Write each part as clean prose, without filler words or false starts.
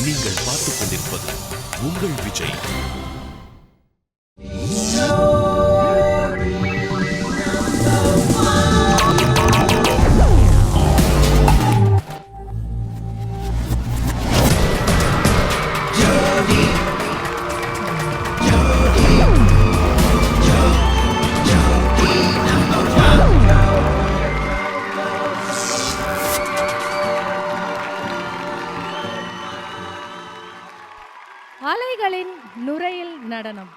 நீங்கள் பார்த்துக் கொண்டிருப்பது உங்கள் விஜய். அலைகளின் நுரையில் நடனம்,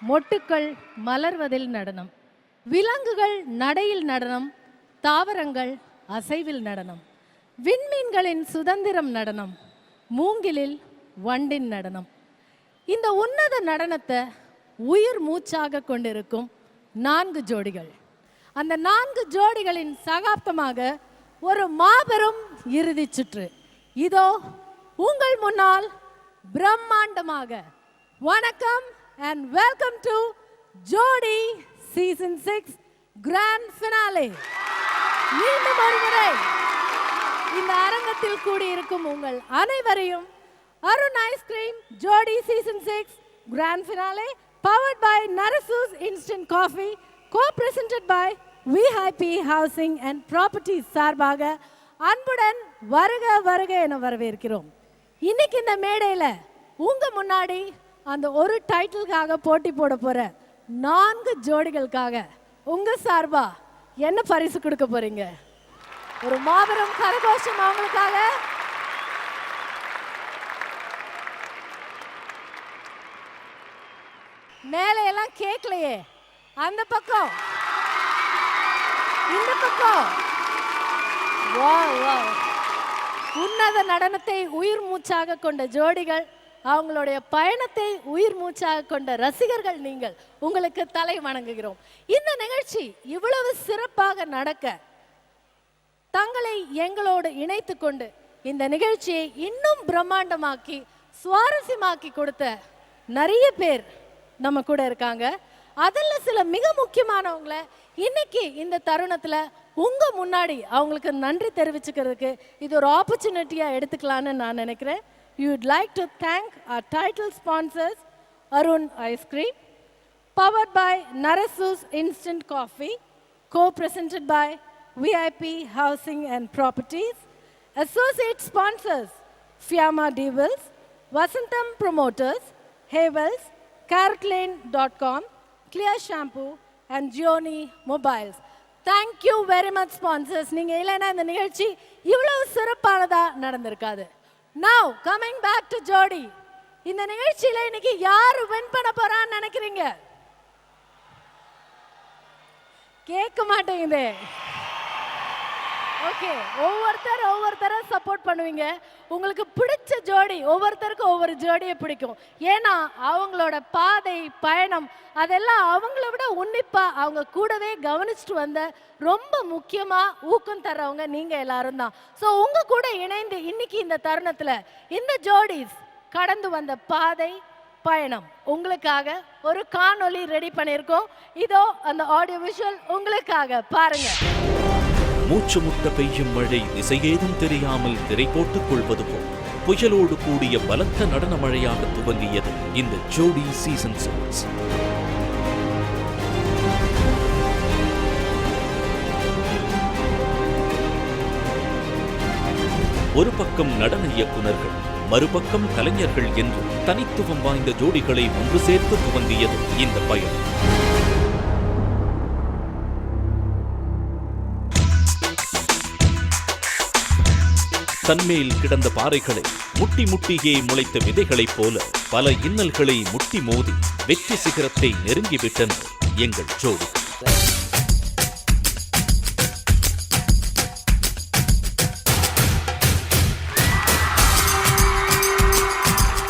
மொட்டுக்கள் மலர்வதில் நடனம், விலங்குகள் நடையில் நடனம், தாவரங்கள் அசைவில் நடனம், விண்மீன்களின் சுதந்திரம் நடனம், மூங்கிலில் வண்டின் நடனம். இந்த உன்னத நடனத்தை உயிர் மூச்சாக கொண்டிருக்கும் 4 ஜோடிகள். அந்த 4 ஜோடிகளின் சகாப்தமாக ஒரு மாபெரும் இறுதிச் சுற்று இதோ உங்கள் முன்னால் பிரம்மாண்டமாக. வணக்கம் and welcome to Jodi season 6 grand finale. மீண்டும் ஒருமுறை இந்த அரங்கத்தில் கூடியிருக்கும் உங்கள் அனைவரையும் Arun ice cream Jodi season 6 grand finale powered by Narasu's Instant Coffee, co-presented by VIP Housing and Properties சார்பாக அன்புடன் வருக வருக என வரவேற்கிறோம். இன்னைக்கு இந்த மேடையில் உங்க முன்னாடி அந்த ஒரு டைட்டிலுக்காக போட்டி போட போற 4 ஜோடிகளுக்காக உங்க சார்பா என்ன பரிசு கொடுக்க போறீங்க? ஒரு மாபெரும் கரகோஷம் அவங்களுக்காக. மேலே எல்லாம் கேட்கலையே, அந்த பக்கம் இந்த பக்கம். உன்னத நடனத்தை உயிர் மூச்சாக கொண்ட ஜோடிகள், அவங்களுடைய பயணத்தை உயிர் மூச்சாக கொண்ட ரசிகர்கள் நீங்கள், உங்களுக்கு தலை வணங்குகிறோம். இந்த நிகழ்ச்சி இவ்வளவு சிறப்பாக நடக்க தங்களை எங்களோடு இணைத்து கொண்டு இந்த நிகழ்ச்சியை இன்னும் பிரம்மாண்டமாக்கி சுவாரஸ்யமாக்கி கொடுத்த நிறைய பேர் நம்ம கூட இருக்காங்க. அதில் சில மிக முக்கியமானவங்களை இன்னைக்கு இந்த தருணத்தில் உங்க முன்னாடி அவங்களுக்கு நன்றி தெரிவிச்சுக்கிறதுக்கு இது ஒரு ஆப்பர்ச்சுனிட்டியாக எடுத்துக்கலான்னு நான் நினைக்கிறேன். You would like to thank our title sponsors, Arun Ice Cream, powered by Narasu's Instant Coffee, co-presented by VIP Housing and Properties, associate sponsors, Fiamma Devils, Vasantham Promoters, Havels, CarrotLane.com, Clear Shampoo, and Gioni Mobiles. Thank you very much sponsors. நீங்க இல்லைன்னா இந்த நிகழ்ச்சி இவ்வளவு சிறப்பானதா நடந்திருக்காது. Now coming back to ஜோடி, இந்த நிகழ்ச்சியில இன்னைக்கு யாரு வின் பண்ண போறான்னு நினைக்கிறீங்க? கேட்க மாட்டேங்குது. ஓகே, ஒவ்வொருத்தரை சப்போர்ட் பண்ணுவீங்க. உங்களுக்கு பிடிச்ச ஜோடி, ஒவ்வொருத்தருக்கும் ஒவ்வொரு ஜோடியை பிடிக்கும். ஏன்னா அவங்களோட பாதை பயணம் அதெல்லாம் அவங்கள விட உன்னிப்பா அவங்க கூடவே கவனிச்சுட்டு வந்த ரொம்ப முக்கியமா ஊக்கம் தர்றவங்க நீங்க எல்லாரும் தான். ஸோ உங்க கூட இணைந்து இன்னைக்கு இந்த தருணத்துல இந்த ஜோடிஸ் கடந்து வந்த பாதை பயணம் உங்களுக்காக ஒரு காணொளி ரெடி பண்ணியிருக்கோம். இதோ அந்த ஆடியோ விஷுவல் உங்களுக்காக பாருங்க. மூச்சு முட்ட பெய்யும் மழை திசையேதும் தெரியாமல் திரை போட்டுக் கொள்வது போல் புயலோடு கூடிய பலத்த நடன மழையாக துவங்கியது இந்த ஜோடி சீசன் 6. ஒரு பக்கம் நடன இயக்குனர்கள், மறுபக்கம் கலைஞர்கள் என்று தனித்துவம் வாய்ந்த ஜோடிகளை ஒன்று சேர்த்து துவங்கியது இந்த பயணம். தன்மேல் கிடந்த பாறைகளை முட்டி முட்டியே முளைத்த விதைகளைப் போல பல இன்னல்களை முட்டி மோதி வெற்றி சிகரத்தை நெருங்கிவிட்டனர் எங்கள் ஜோடி.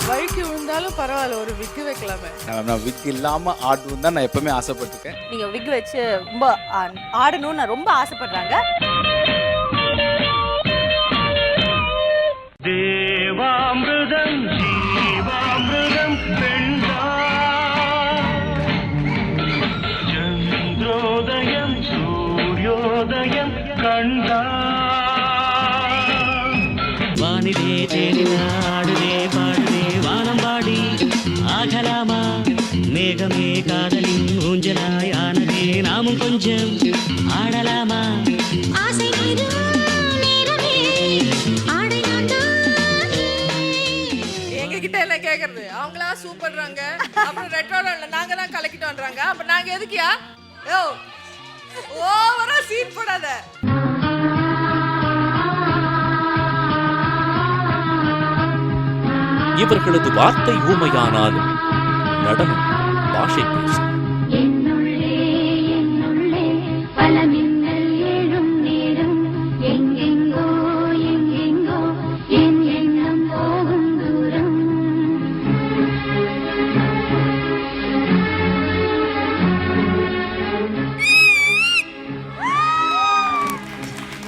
வழுக்கி விழுந்தாலும் பரவாயில்ல, ஒரு விக்கு வைக்கலாமே. நான் விக் இல்லாம ஆடணும் தான் நான் எப்பவுமே ஆசைப்பட்டிருக்கேன். நீங்க விக் வச்சு ரொம்ப ஆடணும்னு நான் ரொம்ப ஆசைப்படுறாங்க. தேவாமிருதம் ஜீவாமிருதம் பெண்டா சந்திரோதயம் சூரியோதயம் கண்டா வானிலே ஆடுதே பாடுதே வானம்பாடி ஆகலாமா மேகமே காதலின் ஊஞ்சலாய் ஆனதே நாமும் கொஞ்சம் ஆடலாமா ஆசை நேரமே ஆடை எங்க கிட்ட என்ன கேக்குறது? அவங்களா சூப்பர்றாங்க. அப்புறம் ரெட் ரோடன்ல நாங்க தான் கலக்கிட்டு வந்தறாங்க. அப்ப நாங்க எதுக்குயா? யோ ஓவரா சீன் போடாத. இவர்களது வார்த்தை ஊமையானாலும் நடனம் பாஷை பேசும். என்னுள்ளே பல மின்னல் ஏழும் நேரம் எங்கெங்கோ என் எண்ணம் போகும் தூரம்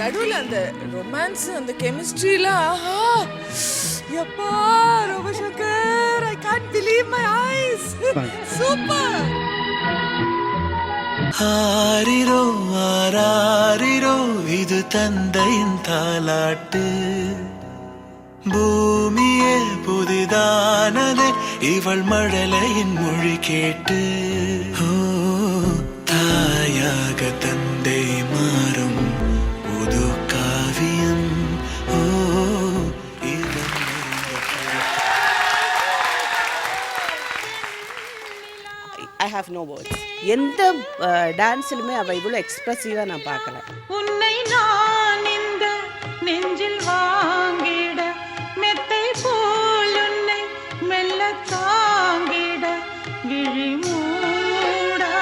நடுவுல அந்த ரொமான்ஸ் அந்த கெமிஸ்ட்ரிலாம் ஆஹா யப்பா Ravishankar I can't believe my eyes super ஆரிரோ ஆராரிரோ இது தந்தையின் தாலாட்டு பூமியே புதிதானதே இவள் மழலையின் மொழி கேட்டு ஓ தாயாக தந்தை மாறும் புது காவியம் ஓ ஐ ஹாவ் நோ வேர்ட்ஸ். எந்த டான்ஸ்லுமே அவள் இவ்வளோ எக்ஸ்பிரசிவாக நான் பார்க்கல. உன்னை நான் இந்த நெஞ்சில் வாங்கிட மெத்தை போல் உன்னை மெல்ல தாங்கிட விழி மூடாதோ.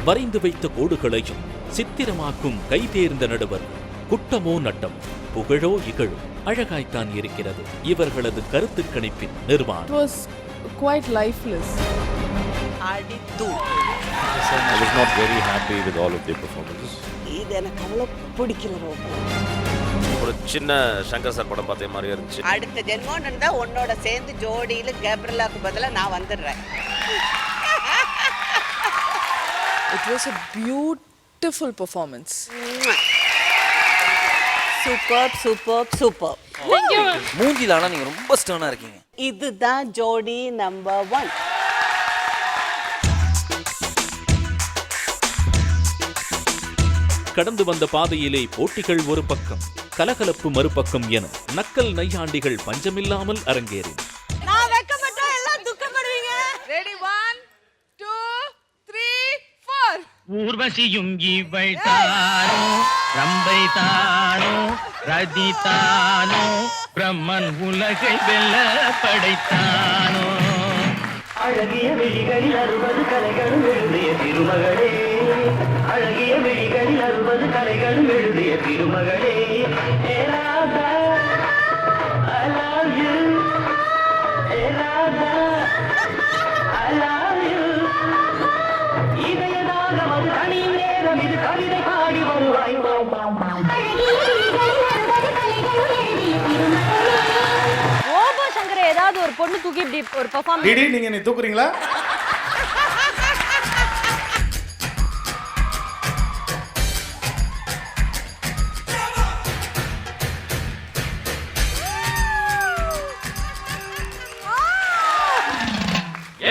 வரைந்து வைத்த கோடுகளையும் சித்திரமாக்கும் கைதேர்ந்த நடுவர். குட்டமோ நட்டம், புகழோ இகழோ அழகாய்த்தான் இருக்கிறது இவர்களது கருத்து கணிப்பின் நிர்மாணம். It was quite lifeless. அடித்து I was not very happy with all of their performances. இது எனக்கு அவ்வளோ பிடிக்கல. ரொம்ப ஒரு சின்ன சங்கர் சார் படம் பார்த்த மாதிரி இருந்துச்சு. அடுத்த ஜென்மோன்னு இருந்தால் உன்னோட சேர்ந்து ஜோடியில் கேப்ரலாக்கு பதிலாக நான் வந்துடுறேன். It was a beautiful performance. Super super super. மூஞ்சில ஆனா நீங்க ரொம்ப ஸ்டர்னா இருக்கீங்க. இதுதான் ஜோடி நம்பர் 1. கடந்து வந்த பாதையிலே போட்டிகள் ஒரு பக்கம், கலகலப்பு மறுபக்கம் என நக்கல் நையாண்டிகள் பஞ்சமில்லாமல் அரங்கேறின. நான் வெக்கப்பட்டா எல்லாம் துக்கப்படுவீங்க. ரெடி 1 2 3 4. ஊர்வசியும் இவள் தானோ ரம்பை தானோ ரதி தானோ பிரம்மன் உலகை வெல்ல படைத்தானோ அழகிய விழிகளில் 60 கலைகளும் எழுதிய திருமகளே அழகிய விழிகளில் 60 கலைகளும் எழுதிய திருமகளே ஏ Radha I love you A Radha I love you இதயதாகம் அது தனியும் நேரம் இது கவிதை பாடி வருவாய் ஓபோ சங்கரை ஏதாவது ஒரு பொண்ணு தூக்கி இப்படி ஒரு பெர்ஃபார்மன்ஸ் டிடி நீங்க என்ன தூக்குறீங்களா?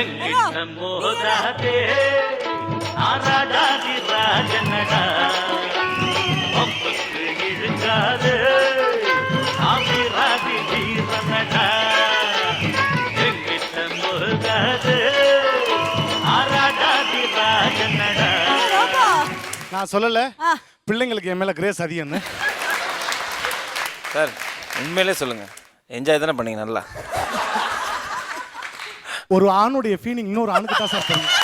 எங்கிட்டம் மோதாதே ஆராடாதி ராஜனடா ஒப்புக்கு இழுக்காது ஆபிராதி வீரனடா எங்கிட்டம் மோதாதே ஆராடாதி ராஜனடா. நான் சொல்லல பிள்ளைங்களுக்கு என் மேல கிரேஸ் அதிகம்னு. சார் உண்மையிலே சொல்லுங்க, என்ஜாய் தானே பண்ணீங்க நல்லா? ஒரு ஆணுடைய ஃபீலிங் இன்னொரு ஆணுக்கு தான் சார் தெரியும்.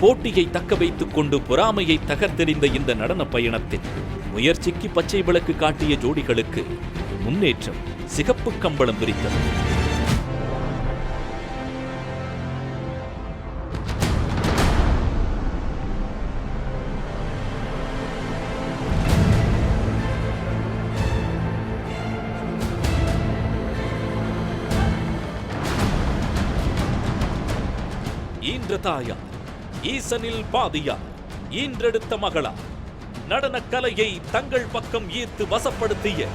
போட்டியை தக்க வைத்துக் கொண்டு பொறாமையை தகர்த்தெறிந்த இந்த நடன பயணத்தில் முயற்சிக்கு பச்சை விளக்கு காட்டிய ஜோடிகளுக்கு முன்னேற்றம் சிகப்பு கம்பளம் விரித்தது. ஈன்ற தாயார், ஈசனில் பாதியார், ஈன்றெடுத்த மகளார், நடனக் கலையை தங்கள் பக்கம் ஈர்த்து வசப்படுத்திய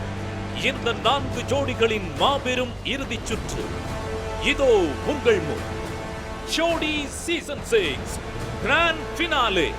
இந்த 4 ஜோடிகளின் மாபெரும் இறுதிச் சுற்று இதோ உங்கள் முன். ஜோடி சீசன் 6 கிராண்ட் ஃபினாலே.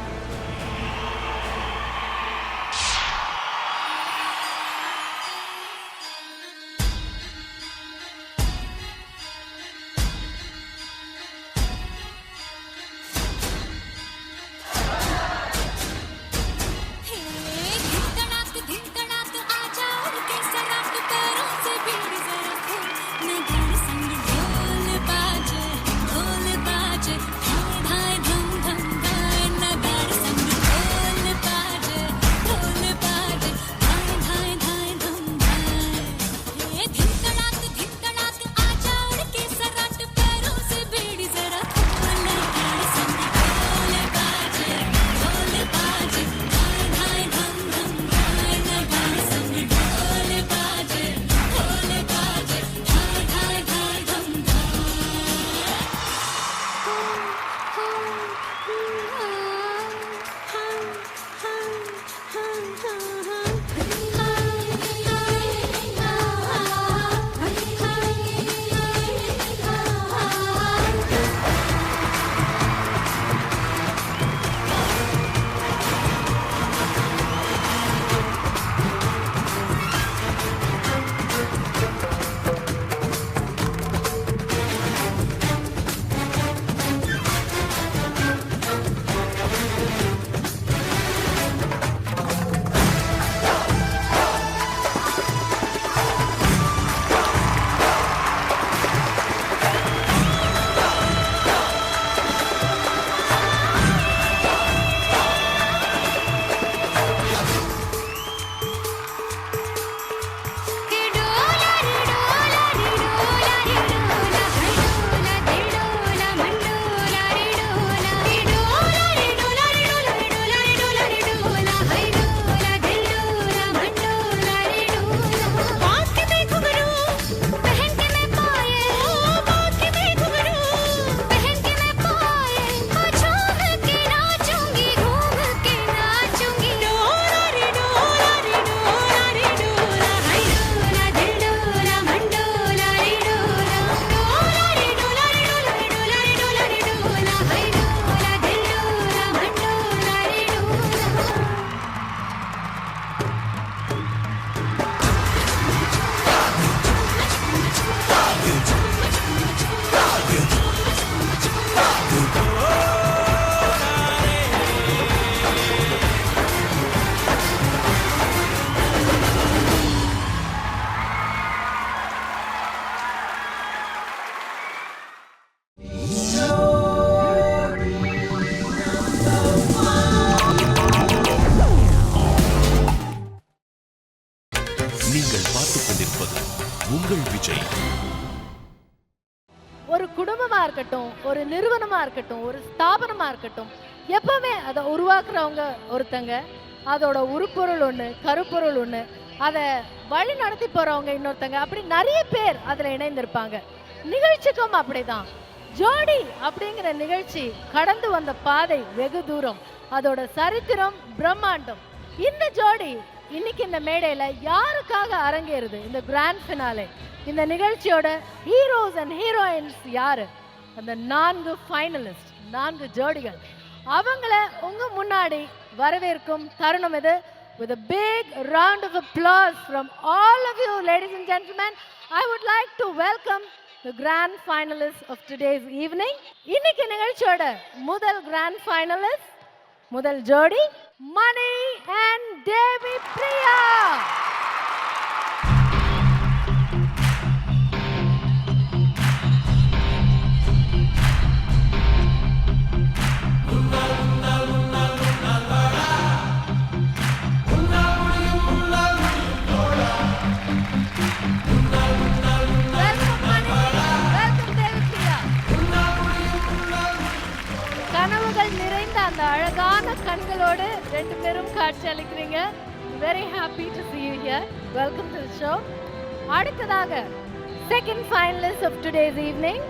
நீங்கள் பார்த்துக் கொண்டிருப்பது உங்கள் விஜய். ஒரு குடும்பமா இருக்கட்டும், ஒரு நிறுவனமா இருக்கட்டும், ஒரு ஸ்தாபனமா இருக்கட்டும், எப்பவுமே அதை உருவாக்குறவங்க ஒருத்தங்க, அதோட உருப்பொருள் ஒண்ணு, கருப்பொருள் ஒண்ணு, அதை வழி நடத்தி போறவங்க இன்னொருத்தங்க, அப்படி நிறைய பேர் அதுல இணைந்திருப்பாங்க. நிகழ்ச்சிக்கும் அப்படிதான். ஜோடி அப்படிங்கிற நிகழ்ச்சி கடந்து வந்த பாதை வெகு தூரம், அதோட சரித்திரம் பிரம்மாண்டம். இந்த ஜோடி இன்னைக்கு இந்த மேடையில யாருக்காக அரங்கேறுது? இந்த கிராண்ட் ஃபினாலே. இந்த நிகழ்ச்சியோட ஹீரோஸ் அண்ட் ஹீரோயின்ஸ் யாரு? அந்த 4 ஃபைனலிஸ்ட், 4 ஜோடிகள். அவங்கள உங்க முன்னாடி வரவேற்கும் தருணம் இது. With a big round of applause from all of you, ladies and gentlemen, I would like to welcome the grand finalists of today's evening. இன்னைக்கு நிகழ்ச்சியோட முதல் grand finalist, முதல் ஜோடி மணி and தேவி பிரியா. கனவுகள் நிறைந்த அந்த அழகான கண்களோடு ரெண்டு பேரும் காட்சி அளிக்கிறீங்க. Very happy to see you here. Welcome to the show. அடுத்ததாக second finalist of today's evening,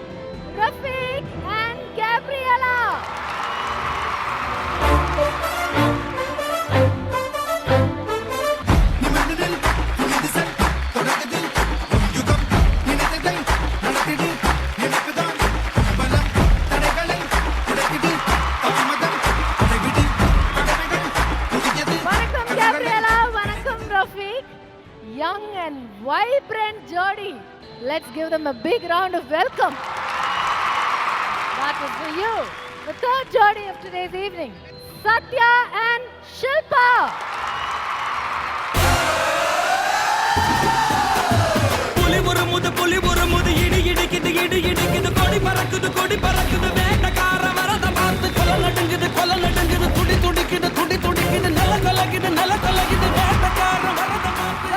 Rafiq and Gabriela. வணக்கம் Gabriela, வணக்கம் Rafiq. Young and vibrant Jodi. Let's give them a big round of welcome. That was for you. The third Jodi of today's evening, Satya and Shilpa.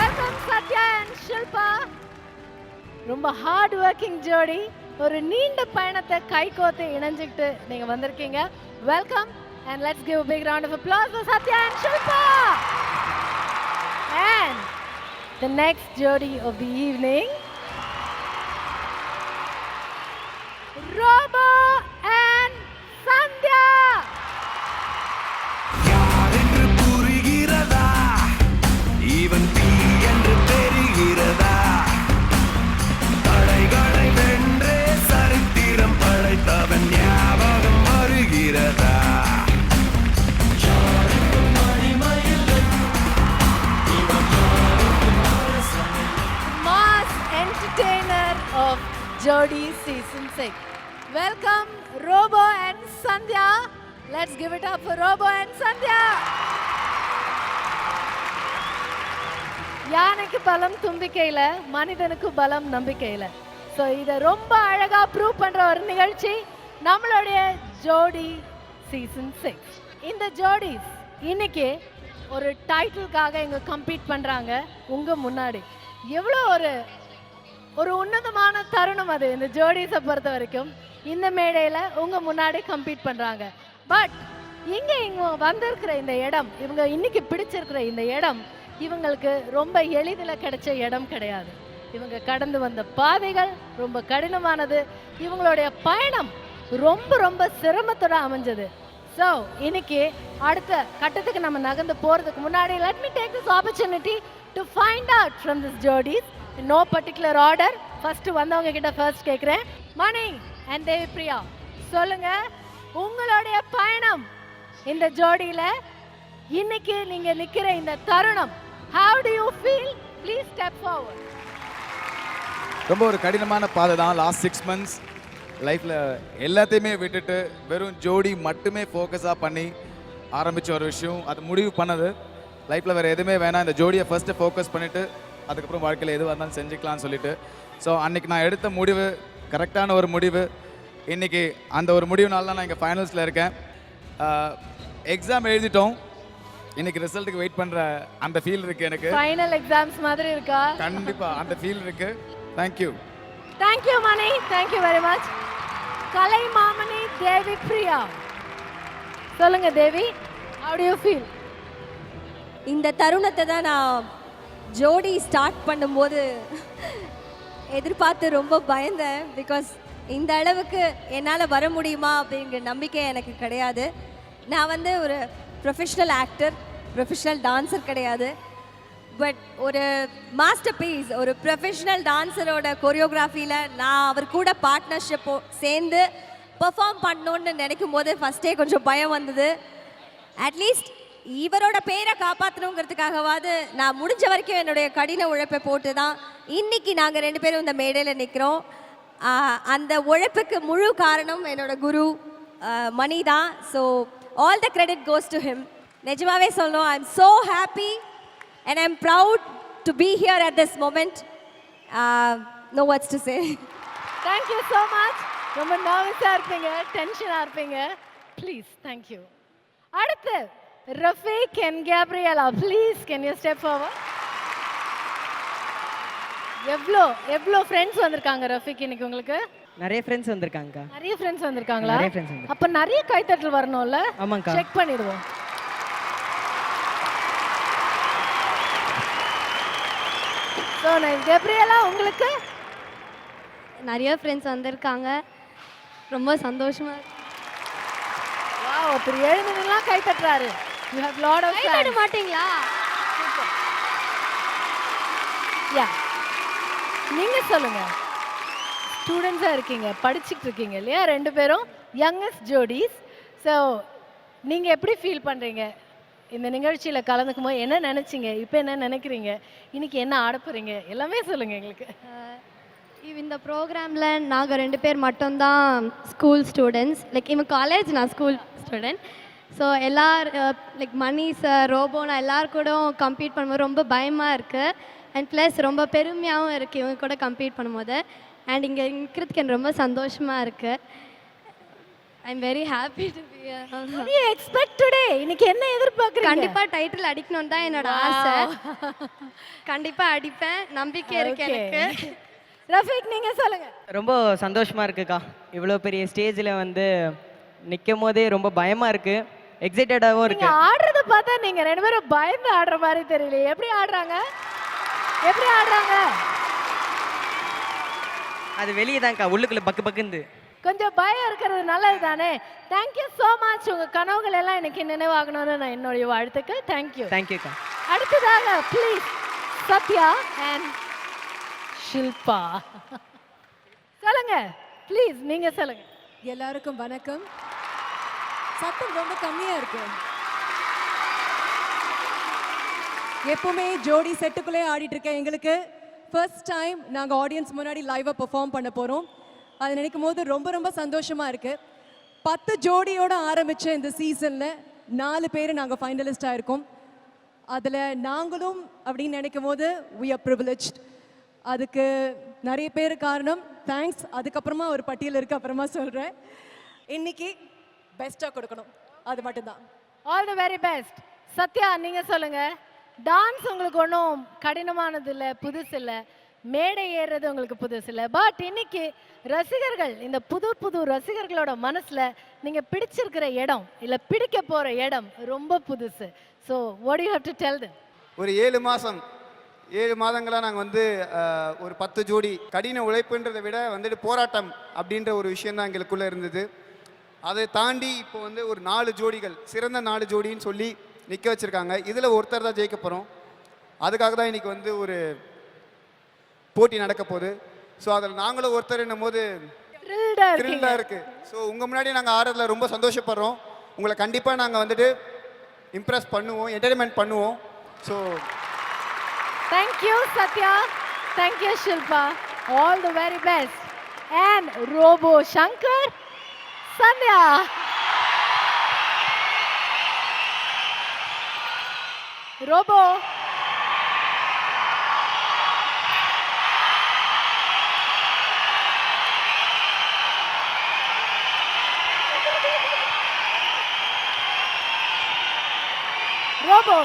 Welcome Satya and Shilpa. ரொம்ப hard working ஜோடி, ஒரு நீண்ட பயணத்தை கைகோத்து இணைஞ்சிட்டு நீங்க வந்திருக்கீங்க. Welcome and let's give a big round of applause for Satya and Shilpa. And the next jodi of the evening, Robo and Sandhya. Mass entertainer of Jodi Season 6. Welcome Robo and Sandhya. Let's give it up for Robo and Sandhya. யானைக்கு பலம் தும்பிக்கையில, மனிதனுக்கு பலம் நம்பிக்கையில. So இதை ரொம்ப அழகா prove பண்ற ஒரு நிகழ்ச்சி நம்மளுடைய ஜோடி சீசன் 6. இந்த ஜோடிஸ் இன்னைக்கு ஒரு டைட்டிலுக்காக இங்க கம்பீட் பண்றாங்க உங்க முன்னாடி. எவ்வளோ ஒரு உன்னதமான தருணம் அது இந்த ஜோடிஸை பொறுத்த வரைக்கும். இந்த மேடையில உங்க முன்னாடி கம்பீட் பண்றாங்க. பட் இங்க வந்திருக்கிற இந்த இடம், இவங்க இன்னைக்கு பிடிச்சிருக்கிற இந்த இடம் இவங்களுக்கு ரொம்ப எளிதில் கிடைச்ச இடம் கிடையாது. இவங்க கடந்து வந்த பாதைகள் ரொம்ப கடினமானது. இவங்களுடைய பயணம் ரொம்ப ரொம்ப சிரமத்தோட அமைஞ்சது. ஸோ இன்னைக்கு அடுத்த கட்டத்துக்கு நம்ம நகர்ந்து போகிறதுக்கு முன்னாடி let me take this opportunity to find out from this jodis in no particular order. First வந்தவங்க கிட்ட ஃபர்ஸ்ட் கேட்குறேன். மணி அண்ட் தேவி பிரியா, சொல்லுங்க உங்களுடைய பயணம் இந்த ஜோடியில் இன்னைக்கு நீங்க நிக்கிற இந்த தருணம். How do you feel? Please step forward. ரொம்ப ஒரு கடினமான பாதை தான். லாஸ்ட் 6 months லைஃப்பில் எல்லாத்தையுமே விட்டுட்டு வெறும் ஜோடி மட்டுமே ஃபோக்கஸாக பண்ணி ஆரம்பித்த ஒரு விஷயம். அது முடிவு பண்ணது லைஃப்பில் வேறு எதுவுமே வேணாம், இந்த ஜோடியை ஃபஸ்ட்டு ஃபோக்கஸ் பண்ணிவிட்டு அதுக்கப்புறம் வாழ்க்கையில் எதுவாக இருந்தாலும் செஞ்சுக்கலாம்னு சொல்லிட்டு. ஸோ அன்றைக்கி நான் எடுத்த முடிவு கரெக்டான ஒரு முடிவு. இன்றைக்கி அந்த ஒரு முடிவுனால தான் நான் இங்கே ஃபைனல்ஸில் இருக்கேன். எக்ஸாம் எழுதிட்டோம், இன்னைக்கு ரிசல்ட்டுக்கு வெயிட் பண்ணுற அந்த ஃபீல் இருக்குது எனக்கு. ஃபைனல் எக்ஸாம்ஸ் மாதிரி இருக்கா? கண்டிப்பாக அந்த ஃபீல் இருக்குது. தேங்க்யூ. தேங்க்யூ மணி, தேங்க்யூ வெரி மச். கலை மாமணி தேவி பிரியா, சொல்லுங்க தேவி, how do you feel? இந்த தருணத்தை தான் நான் ஜோடி ஸ்டார்ட் பண்ணும்போது எதிர்பார்த்து ரொம்ப பயந்தேன். பிகாஸ் இந்த அளவுக்கு என்னால் வர முடியுமா அப்படிங்கிற நம்பிக்கை எனக்கு கிடையாது. நான் ஒரு ப்ரொஃபஷ்னல் ஆக்டர், ப்ரொஃபஷ்னல் டான்ஸர் கிடையாது. பட் ஒரு மாஸ்டர் பீஸ், ஒரு ப்ரொஃபஷ்னல் டான்ஸரோட கொரியோகிராஃபியில் நான் அவர் கூட பார்ட்னர்ஷிப் சேர்ந்து பெர்ஃபார்ம் பண்ணணுன்னு நினைக்கும் போது ஃபஸ்ட்டே கொஞ்சம் பயம் வந்தது. அட்லீஸ்ட் இவரோட பேரை காப்பாற்றணுங்கிறதுக்காகவாது நான் முடிஞ்ச வரைக்கும் என்னுடைய கடின உழைப்பை போட்டு தான் இன்னைக்கு நாங்கள் 2 பேரும் இந்த மேடையில் நிற்கிறோம். அந்த உழைப்புக்கு முழு காரணம் என்னோட குரு மணி தான். So all the credit goes to him. நிஜமாவே சொல்லணும், I'm so happy and I'm proud to be here at this moment. No words to say. Thank you so much. ரொம்ப நர்வஸாக இருப்பீங்க, டென்ஷனாக இருப்பீங்க. Please, thank you. அடுத்து Rafiq and Gabriela, please can you step forward. எவ்வளோ friends வந்திருக்காங்க ரஃபீக் இன்னைக்கு உங்களுக்கு? நிறைய ஃப்ரெண்ட்ஸ் வந்திருக்காங்க. நிறைய ஃப்ரெண்ட்ஸ் வந்திருக்காங்களா? நிறைய ஃப்ரெண்ட்ஸ் வந்திருக்காங்க. அப்ப நிறைய கைத்தட்டல் வரணும்ல? ஆமாங்கக்கா. செக் பண்ணிடுவோம். So nice. கேப்ரியலா, உங்களுக்கு? நிறைய ஃப்ரெண்ட்ஸ் வந்திருக்காங்க. ரொம்ப சந்தோஷமா இருக்கு. வாவ், ஒருத்தர் எழுந்துலாம் கை தட்டுறாரு. யூ ஹேவ் லாட் ஆஃப் கை தட்ட மாட்டீங்களா? யா, நீங்க சொல்லுங்க. ஸ்டூடெண்ட்ஸா இருக்கீங்க, படிச்சுட்டு இருக்கீங்க இல்லையா, ரெண்டு பேரும் யங்கஸ்ட் ஜோடிஸ். ஸோ நீங்க எப்படி ஃபீல் பண்றீங்க இந்த நிகழ்ச்சியில கலந்துக்கும் போது? என்ன நினைச்சீங்க, இப்போ என்ன நினைக்கிறீங்க, இன்னைக்கு என்ன ஆட போறீங்க, எல்லாமே சொல்லுங்க எங்களுக்கு. இந்த ப்ரோக்ராமில் நாங்கள் 2 பேர் மட்டும்தான் ஸ்கூல் ஸ்டூடெண்ட்ஸ். லைக் இவன் காலேஜ், நான் ஸ்கூல் ஸ்டூடெண்ட். ஸோ லைக் மணி சார், ரோபோ, நான் எல்லார் கூடவும் கம்ப்ளீட் பண்ணும்போது ரொம்ப பயமாக இருக்குது. அண்ட் ப்ளஸ் ரொம்ப பெருமையாகவும் இருக்குது இவங்க கூட கம்ப்ளீட் பண்ணும்போது. அண்ட் இங்கே இருக்கிறதுக்கு எனக்கு ரொம்ப சந்தோஷமாக இருக்குது. I am very happy to be here. What do you expect today? இன்னைக்கு என்ன எதிர்பார்க்கறீங்க? கண்டிப்பாக டைட்டில் அடிக்கணும் தான் என்னோட ஆசை. கண்டிப்பாக அடிப்பேன், நம்பிக்கை இருக்கு எனக்கு. ரஃபீக், நீங்க சொல்லுங்க. ரொம்ப சந்தோஷமாக இருக்குக்கா. இவ்வளோ பெரிய ஸ்டேஜில் வந்து நிற்கும் போதே ரொம்ப பயமாக இருக்குது, எக்ஸைட்டடாகவும் நீங்க இருக்குது. ஆடுறத பார்த்தா நீங்க ரெண்டு பேரும் பயந்து ஆடுற மாதிரி தெரியல. எப்படி ஆடுறாங்க, எப்படி ஆடுறாங்க? அது வெளியே தான்க்கா, உள்ளுக்குள்ளே பக்கு பக்குந்து. கொஞ்சம் பயம் இருக்கிறது நல்லது தானே. Thank you so much. உங்க கனவுகள் எல்லாம் எனக்கு நினைவாகணும்னு நான் என்னுடைய வாழ்த்துக்கள். தேங்க்யூ. தேங்க்யூக்கா. அடுத்ததாக ப்ளீஸ் சத்யா அண்ட் ஷில்பா சொல்லுங்க. ப்ளீஸ் நீங்க சொல்லுங்க. எல்லாருக்கும் வணக்கம். சத்தம் ரொம்ப கம்மியா இருக்கு. எப்பவுமே ஜோடி செட்டுக்குள்ளே ஆடிட்டு இருக்கேன். எங்களுக்கு ஃபர்ஸ்ட் டைம் நாங்கள் ஆடியன்ஸ் முன்னாடி லைவாக பெர்ஃபார்ம் பண்ண போகிறோம். அது நினைக்கும் போது ரொம்ப ரொம்ப சந்தோஷமாக இருக்குது. 10 ஜோடியோடு ஆரம்பித்த இந்த சீசனில் 4 பேர் நாங்கள் ஃபைனலிஸ்டாக இருக்கோம். அதில் நாங்களும் அப்படின்னு நினைக்கும் போது we are privileged. அதுக்கு நிறைய பேர் காரணம். தேங்க்ஸ். அதுக்கப்புறமா ஒரு பட்டியல் இருக்குது, அப்புறமா சொல்கிறேன். இன்னைக்கு பெஸ்ட்டாக கொடுக்கணும், அது மட்டும்தான். All the very best. Sathya, நீங்க சொல்லுங்க. டான்ஸ் உங்களுக்கு ஒன்றும் கடினமானது இல்லை, புதுசு இல்லை, மேடை ஏறுறது உங்களுக்கு புதுசு இல்லை. பட் இன்னைக்கு ரசிகர்கள், இந்த புது புது ரசிகர்களோட மனசுல நீங்க பிடிச்சிருக்கிற இடம் இல்லை பிடிக்க போற இடம் ரொம்ப புதுசு. So what you have to tell them? ஒரு 7 மாதங்களாக நாங்கள் வந்து ஒரு 10 ஜோடி கடின உழைப்புன்றதை விட வந்துட்டு போராட்டம் அப்படின்ற ஒரு விஷயந்தான் எங்களுக்குள்ளே இருந்தது. அதை தாண்டி இப்போ வந்து ஒரு 4 ஜோடிகள், சிறந்த 4 ஜோடின்னு சொல்லி நிற்க வச்சுருக்காங்க. இதில் ஒருத்தர் தான் ஜெயிக்க போகிறோம். அதுக்காக தான் இன்றைக்கி வந்து ஒரு போட்டி நடக்க போகுது. ஸோ அதில் நாங்களும் ஒருத்தர் என்னும் போது த்ரில்லாக இருக்குது. ஸோ உங்கள் முன்னாடி நாங்கள் ஆடுறதுல ரொம்ப சந்தோஷப்படுறோம். உங்களை கண்டிப்பாக நாங்கள் வந்துட்டு இம்ப்ரெஸ் பண்ணுவோம், என்டர்டைன்மெண்ட் பண்ணுவோம். So thank you Sathya, thank you Shilpa, all the very best. And Robo Shankar, Sandhya. Robo, Robo,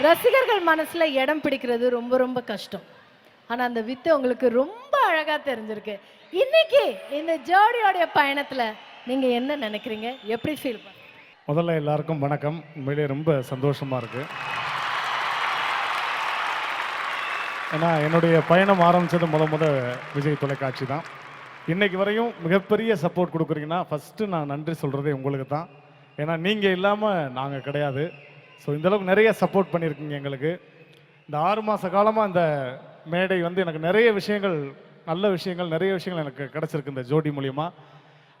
ரசிகர்கள் மனசுல இடம் பிடிக்கிறது ரொம்ப ரொம்ப கஷ்டம். ஆனா அந்த வித்து உங்களுக்கு ரொம்ப அழகா தெரிஞ்சிருக்கு. இன்னைக்கு இந்த ஜோடியோடைய பயணத்துல நீங்க என்ன நினைக்கிறீங்க, எப்படி ஃபீல் பண்ணுங்க? முதல்ல எல்லாருக்கும் வணக்கம். உண்மையிலேயே ரொம்ப சந்தோஷமாக இருக்குது. ஏன்னா என்னுடைய பயணம் ஆரம்பித்தது முத விஜய் தொலைக்காட்சி தான். இன்றைக்கு வரையும் மிகப்பெரிய சப்போர்ட் கொடுக்குறீங்கன்னா ஃபஸ்ட்டு நான் நன்றி சொல்கிறதே உங்களுக்கு தான். ஏன்னா நீங்கள் இல்லாமல் நாங்கள் கிடையாது. ஸோ இந்தளவுக்கு நிறைய சப்போர்ட் பண்ணியிருக்கீங்க எங்களுக்கு. இந்த 6 மாத காலமாக இந்த மேடை வந்து எனக்கு நிறைய விஷயங்கள், நல்ல விஷயங்கள், நிறைய விஷயங்கள் எனக்கு கிடச்சிருக்கு இந்த ஜோடி மூலிமா.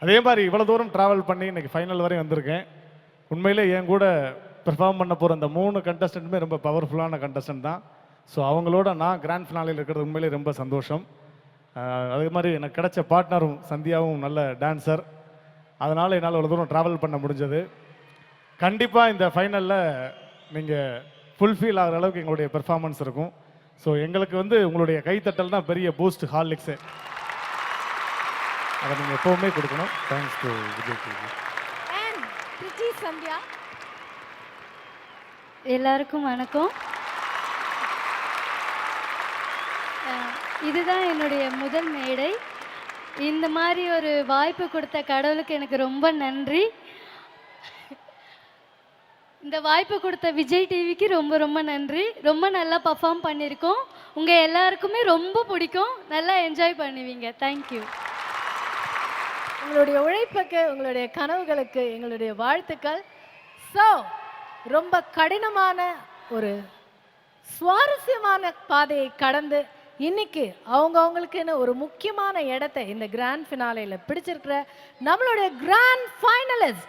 அதே மாதிரி இவ்வளோ தூரம் ட்ராவல் பண்ணி இன்றைக்கி ஃபைனல் வரையும் வந்திருக்கேன். உண்மையிலே என் கூட பெர்ஃபார்ம் பண்ண போகிற இந்த 3 கண்டஸ்டன்ட்டுமே ரொம்ப பவர்ஃபுல்லான கண்டஸ்டன்ட் தான். ஸோ அவங்களோட நான் கிராண்ட் ஃபினாலில் இருக்கிறது உண்மையிலே ரொம்ப சந்தோஷம். அதே மாதிரி எனக்கு கிடைச்ச பார்ட்னரும் சந்தியாவும் நல்ல டான்ஸர். அதனால் என்னால் இவ்வளோ தூரம் ட்ராவல் பண்ண முடிஞ்சது. கண்டிப்பாக இந்த ஃபைனலில் நீங்கள் ஃபுல்ஃபில் ஆகிற அளவுக்கு எங்களுடைய பெர்ஃபார்மன்ஸ் இருக்கும். ஸோ எங்களுக்கு வந்து உங்களுடைய கைத்தட்டல் தான் பெரிய பூஸ்ட், ஹார்லிக்ஸு. அதை நீங்கள் எப்போவுமே கொடுக்கணும். Thanks to Vijay TV. Sandhya, எல்லாருக்கும் வணக்கம். இதுதான் என்னுடைய முதல் மேடை. இந்த மாதிரி ஒரு வாய்ப்பு கொடுத்த கடவுளுக்கு எனக்கு ரொம்ப நன்றி. இந்த வாய்ப்பு கொடுத்த விஜய் டிவிக்கு ரொம்ப ரொம்ப நன்றி. ரொம்ப நல்லா பர்ஃபார்ம் பண்ணியிருக்கோம். உங்கள் எல்லாருக்குமே ரொம்ப பிடிக்கும், நல்லா என்ஜாய் பண்ணுவீங்க. தேங்க்யூ. உங்களுடைய உழைப்புக்கு, உங்களுடைய கனவுகளுக்கு எங்களுடைய வாழ்த்துக்கள். ஸோ ரொம்ப கடினமான ஒரு சுவாரஸ்யமான பாதையை கடந்து இன்னைக்கு அவங்களுக்குன்னு ஒரு முக்கியமான இடத்தை இந்த கிராண்ட் ஃபினாலேல பிடிச்சிருக்கிற நம்மளுடைய கிராண்ட் ஃபைனலிஸ்ட்,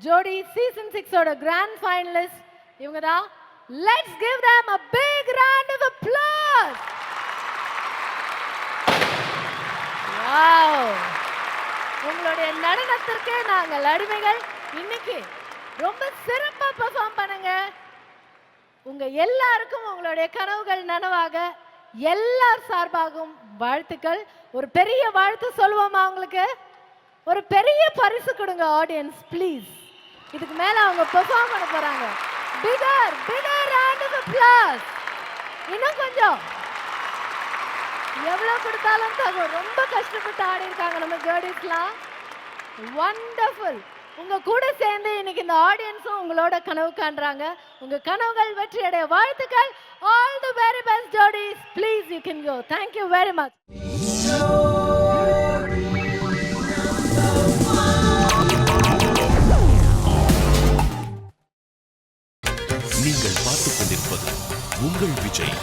ஜோடி சீசன் 6ஓட கிராண்ட் ஃபைனலிஸ்ட் இவங்க தான். Let's give them a big round of applause. Wow, உங்களுடைய நடனத்திற்கு நாங்கள் அடிமைகள். இன்னைக்கு ரொம்ப சிறப்பா பெர்ஃபார்ம் பண்ணுங்க. உங்க எல்லாருக்கும் உங்களுடைய கனவுகள் நனவாக எல்லார் சார்பாகவும் வாழ்த்துக்கள். ஒரு பெரிய வாழ்த்து சொல்லுவோமா உங்களுக்கு? ஒரு பெரிய பரிசு கொடுங்க ஆடியன்ஸ் ப்ளீஸ். இதுக்கு மேல அவங்க பெர்ஃபார்ம் பண்ண போறாங்க. Bigger round of applause. இன்னும் கொஞ்சம் எவ்வளவு கொடுத்தாலும் தகும். ரொம்ப கஷ்டப்பட்டு ஆடி இருக்காங்க நம்ம ஜோடிஸ்லாம். வண்டர்ஃபுல். உங்க கூட சேர்ந்து இன்னைக்கு இந்த ஆடியன்ஸும் உங்களோட கனவு காண்றாங்க. உங்க கனவுகள் வெற்றி அடைய வாழ்த்துக்கள். All the very best jodis. Please you can go. Thank you very much. நீங்கள் பார்த்துக் கொண்டிருப்பது உங்கள் விஜய்.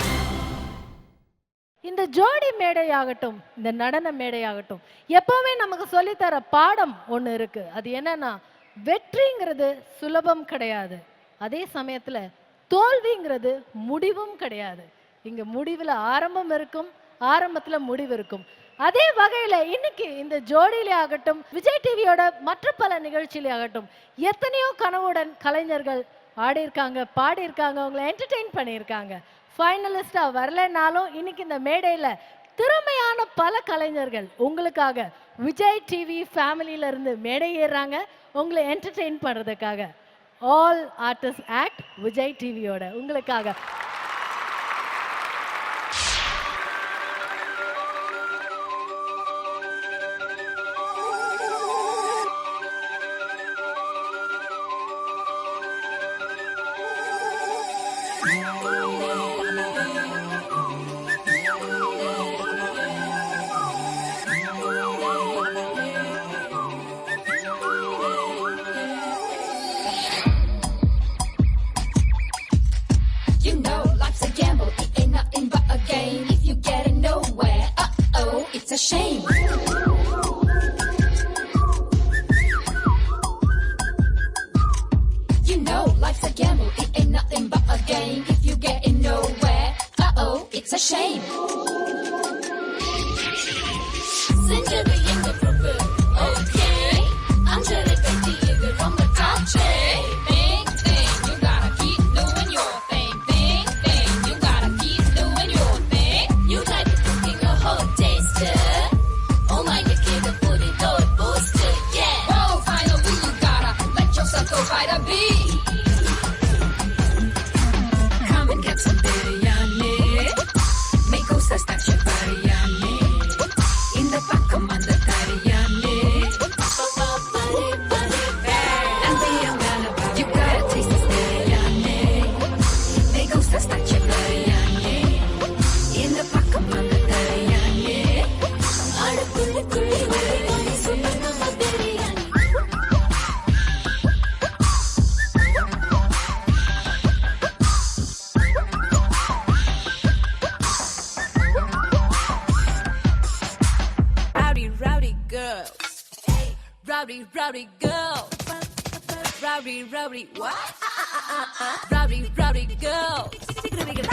இந்த ஜோடி மேடையாகட்டும், இந்த நடன மேடையாகட்டும், எப்பவுமே நமக்கு சொல்லித்தர பாடம் ஒன்று இருக்கு. அது என்னன்னா, வெற்றிங்கிறது சுலபம் கிடையாது, அதே சமயத்துல தோல்விங்கிறது முடிவும் கிடையாது. இங்க முடிவுல ஆரம்பம் இருக்கும், ஆரம்பத்துல முடிவு இருக்கும். அதே வகையில இன்னைக்கு இந்த ஜோடியிலே ஆகட்டும், விஜய் டிவியோட மற்ற பல நிகழ்ச்சியிலே ஆகட்டும், எத்தனையோ கனவுடன் கலைஞர்கள் ஆடி இருக்காங்க, பாடி இருக்காங்க, உங்களை என்டர்டெயின் பண்ணியிருக்காங்க. ஃபைனலிஸ்டா வரலனாலும் இன்னைக்கு இந்த மேடையில திறமையான பல கலைஞர்கள் உங்களுக்காக விஜய் டிவி ஃபேமிலியில இருந்து மேடை ஏறுறாங்க உங்களை என்டர்டெயின் பண்றதுக்காக. ஆல் ஆர்டிஸ்ட் ஆக்ட் விஜய் டிவியோட உங்களுக்காக. Rowdy girl, rowdy what? Rowdy girl. Shake it.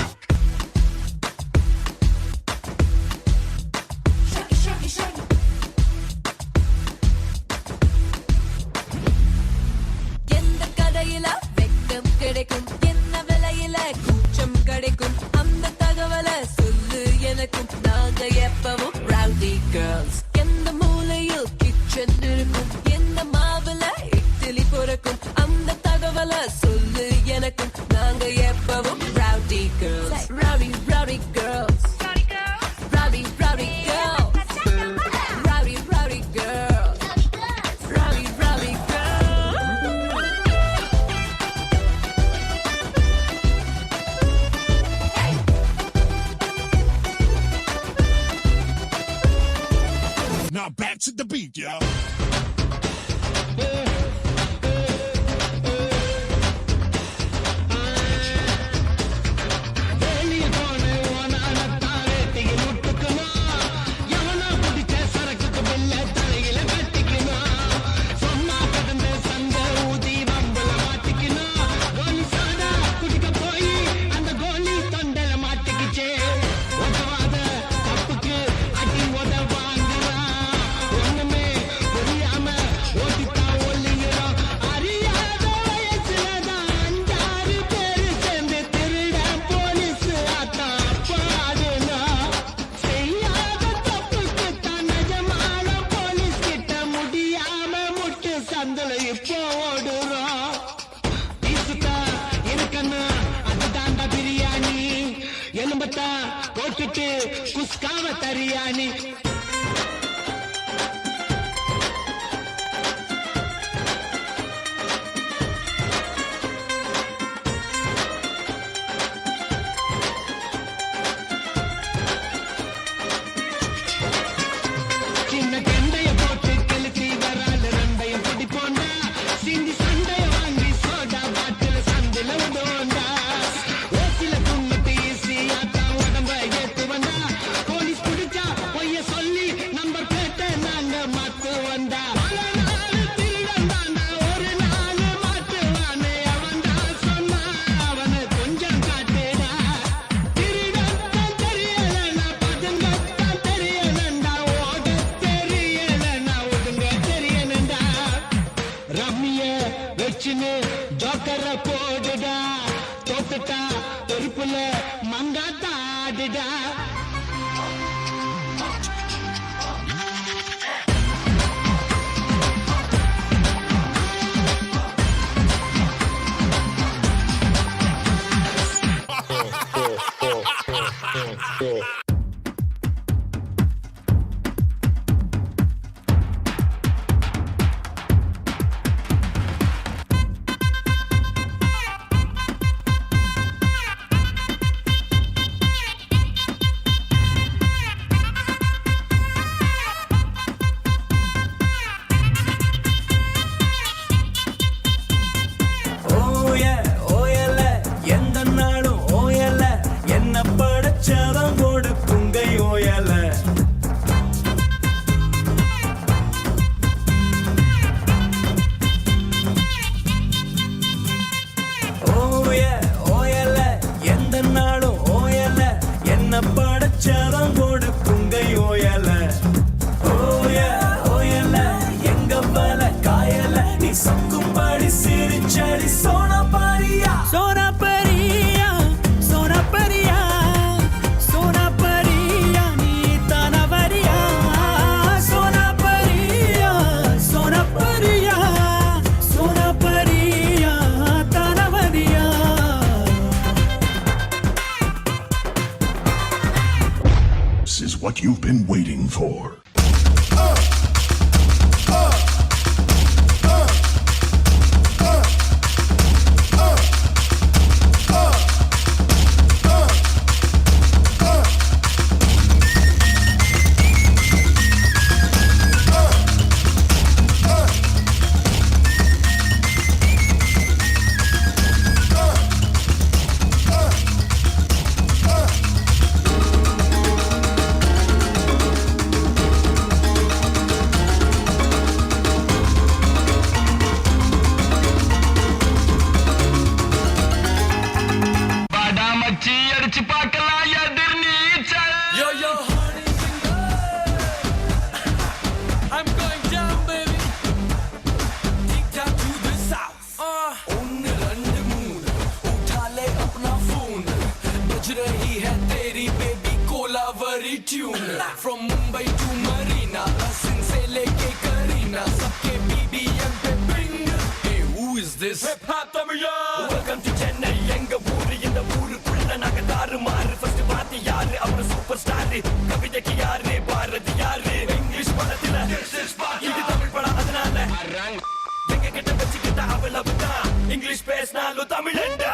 எந்த கதையில வெட்கம் கிடைக்கும், என்ன விலையில கூச்சம் கிடைக்கும், அந்த தகவலை சொல்லு எனக்கும். நாங்க எப்பவும் rowdy girls. எந்த மூலையில் கிச்சன் இருக்கும், எந்த மாவுல இட்லி பொறுக்கும், அந்த தகவலை சொல்லு எனக்கும். நாங்க எப்பவும் rowdy girls. Rowdy girls. Rowdy girls. Rowdy girls. Rowdy girls. Now back to the beat. week, y'all. குஸ்காவ தரியானி சின்ன கண்டைய போட்டு கெளுத்தி வரால ரெண்டையும் பிடி போண்டா சிந்தி சண்டைய வாங்கி சோடா பாட்டில் சந்தில விடோண்டா ஓசில துண்ணத்து ஈஸியா தான் உடம்ப ஏத்து வந்தா போலீஸ் பிடிச்சா பொய்ய சொல்லி நம்பர் கேட்ட நாங்க மாத்து வந்தா திருடன் தாண்டா ஒரு நாள் மாட்டுவானே அவன் தான் சொன்னா அவனை கொஞ்சம் காட்டுடா திருடன் தான் தெரியலன்னா பதுங்கத்தான் தெரியலண்டா ஓட தெரியலன்னா ஒதுங்க தெரியலண்டா ரம்மிய வச்சுன்னு ஜோக்கர போடுடா தோத்துட்டா தெருப்புல Mankatha ஆடுடா This is what you've been waiting for. From Mumbai to Marina, Asin se leke Karina, sabke BBM pe bring. Hey, who is this? Hip Hop Tamaya. Welcome to Chennai, enga oor inda oorkulla naga darumaaru. First paati yaaru avara superstar, kavidakku yaaru bharati yaaru. English padathila this is part idu Tamil pada adanala arang enga kitta vechikita avalavudha English pesnalu Tamilanda.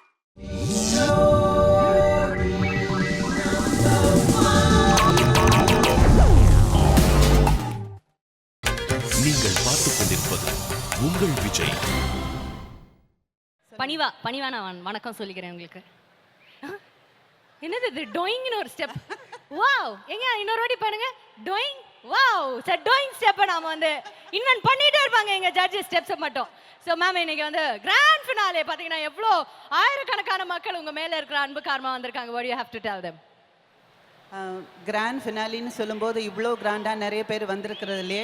பணிவா நான் வணக்கம் சொல்லிக்கிறேன் உங்களுக்கு. என்னது இது டோயிங்னு ஒரு step. Wow, எங்க இன்னொரு வாட்டி பண்ணுங்க. டோயிங். வாவ், சார் டோயிங் ஸ்டெப்பை நாம வந்து இன்வென்ட் பண்ணிட்டே இருப்பாங்க எங்க ஜட்ஜஸ் ஸ்டெப்ஸை மட்டும். ஸோ மேம் இன்னைக்கு வந்து கிராண்ட் ஃபினாலே பார்த்தீங்கன்னா எவ்வளோ ஆயிரக்கணக்கான மக்கள் உங்க மேல இருக்கிற அன்பு காரணமாக வந்திருக்காங்க. what do you have to tell them? Grand ஃபினாலின்னு சொல்லும்போது இவ்வளோ கிராண்டாக நிறைய பேர் வந்திருக்கிறதுலே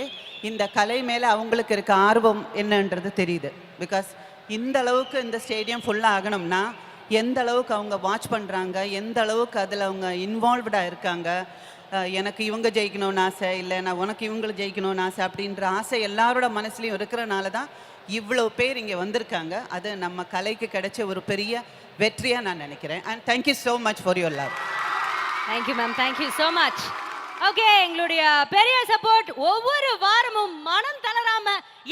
இந்த கலை மேலே அவங்களுக்கு இருக்க ஆர்வம் என்னன்றது தெரியுது. பிகாஸ் இந்த அளவுக்கு இந்த ஸ்டேடியம் ஃபுல்லாக ஆகணும்னா எந்த அளவுக்கு அவங்க வாட்ச் பண்ணுறாங்க, எந்த அளவுக்கு அதில் அவங்க இன்வால்வ்டாக இருக்காங்க. எனக்கு இவங்க ஜெயிக்கணும்னு ஆசை, இல்லை நான் உனக்கு இவங்களை ஜெயிக்கணும்னு ஆசை அப்படின்ற ஆசை எல்லாரோட மனசுலையும் இருக்கிறனால தான் இவ்வளோ பேர் இங்கே வந்திருக்காங்க. அது நம்ம கலைக்கு கிடைச்ச ஒரு பெரிய வெற்றியாக நான் நினைக்கிறேன். And thank you so much for your love. Thank you ma'am, thank you so much. Okay, எங்களுடைய பெரிய சப்போர்ட் ஒவ்வொரு வாரமும் மனம் தளராம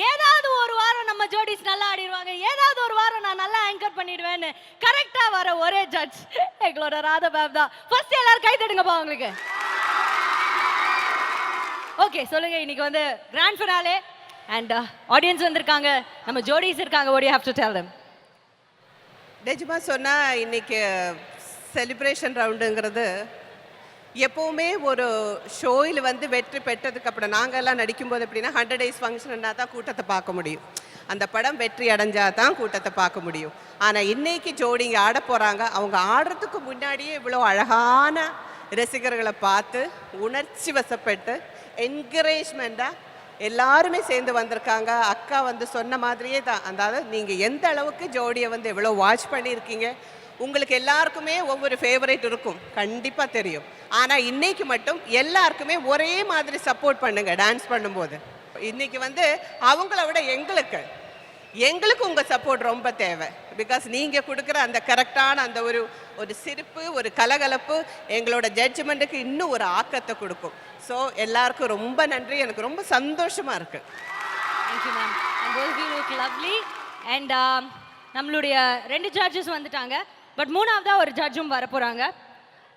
ஏதாவது ஒரு வாரம் நம்ம ஜோடிஸ் நல்லா ஆடிடுவாங்க, ஏதாவது ஒரு வாரம் நான் நல்லா ஆங்கர் பண்ணிடுவேன்னு கரெக்டா வர ஒரே ஜட்ஜ் எங்களோட ராதா மேம் தான். ஃபர்ஸ்ட் எல்லாரும் கை தட்டுங்கப்பா உங்களுக்கு. ஓகே சொல்லுங்க, இன்னைக்கு வந்து கிராண்ட் ஃபினாலே அண்ட் ஆடியன்ஸ் வந்திருக்காங்க, நம்ம ஜோடிஸ் இருக்காங்க. what do you have to tell them? நிஜமாக சொன்னால் இன்னைக்கு செலிப்ரேஷன் ரவுண்டுங்கிறது எப்போவுமே ஒரு ஷோயில் வந்து வெற்றி பெற்றதுக்கு அப்புறம் நாங்கள்லாம் நடிக்கும்போது எப்படின்னா 100 days ஃபங்க்ஷன்னா தான் கூட்டத்தை பார்க்க முடியும். அந்த படம் வெற்றி அடைஞ்சால் தான் கூட்டத்தை பார்க்க முடியும். ஆனால் இன்னைக்கு ஜோடிங்க ஆட போகிறாங்க. அவங்க ஆடுறதுக்கு முன்னாடியே இவ்வளோ அழகான ரசிகர்களை பார்த்து உணர்ச்சி வசப்பட்டு என்கரேஜ்மெண்ட்டாக எல்லாருமே சேர்ந்து வந்திருக்காங்க. அக்கா வந்து சொன்ன மாதிரியே தான், அதாவது நீங்கள் எந்த அளவுக்கு ஜோடியை வந்து எவ்வளோ வாட்ச் பண்ணியிருக்கீங்க. உங்களுக்கு எல்லாருக்குமே ஒவ்வொரு ஃபேவரேட் இருக்கும், கண்டிப்பாக தெரியும். ஆனால் இன்னைக்கு மட்டும் எல்லாருக்குமே ஒரே மாதிரி சப்போர்ட் பண்ணுங்க டான்ஸ் பண்ணும்போது. இன்னைக்கு வந்து அவங்கள விட எங்களுக்கு உங்கள் சப்போர்ட் ரொம்ப தேவை. பிகாஸ் நீங்கள் கொடுக்குற அந்த கரெக்டான அந்த ஒரு சிரிப்பு, ஒரு கலகலப்பு எங்களோட ஜட்ஜ்மெண்ட்டுக்கு இன்னும் ஒரு ஆக்கத்தை கொடுக்கும். ஸோ எல்லாருக்கும் ரொம்ப நன்றி, எனக்கு ரொம்ப சந்தோஷமாக இருக்குது. Thank you ma'am, and both of you look lovely. And நம்மளுடைய 2 ஜட்ஜஸ் வந்துட்டாங்க, பட் 3ஆவதா ஒரு ஜட்ஜும் வர போகிறாங்க.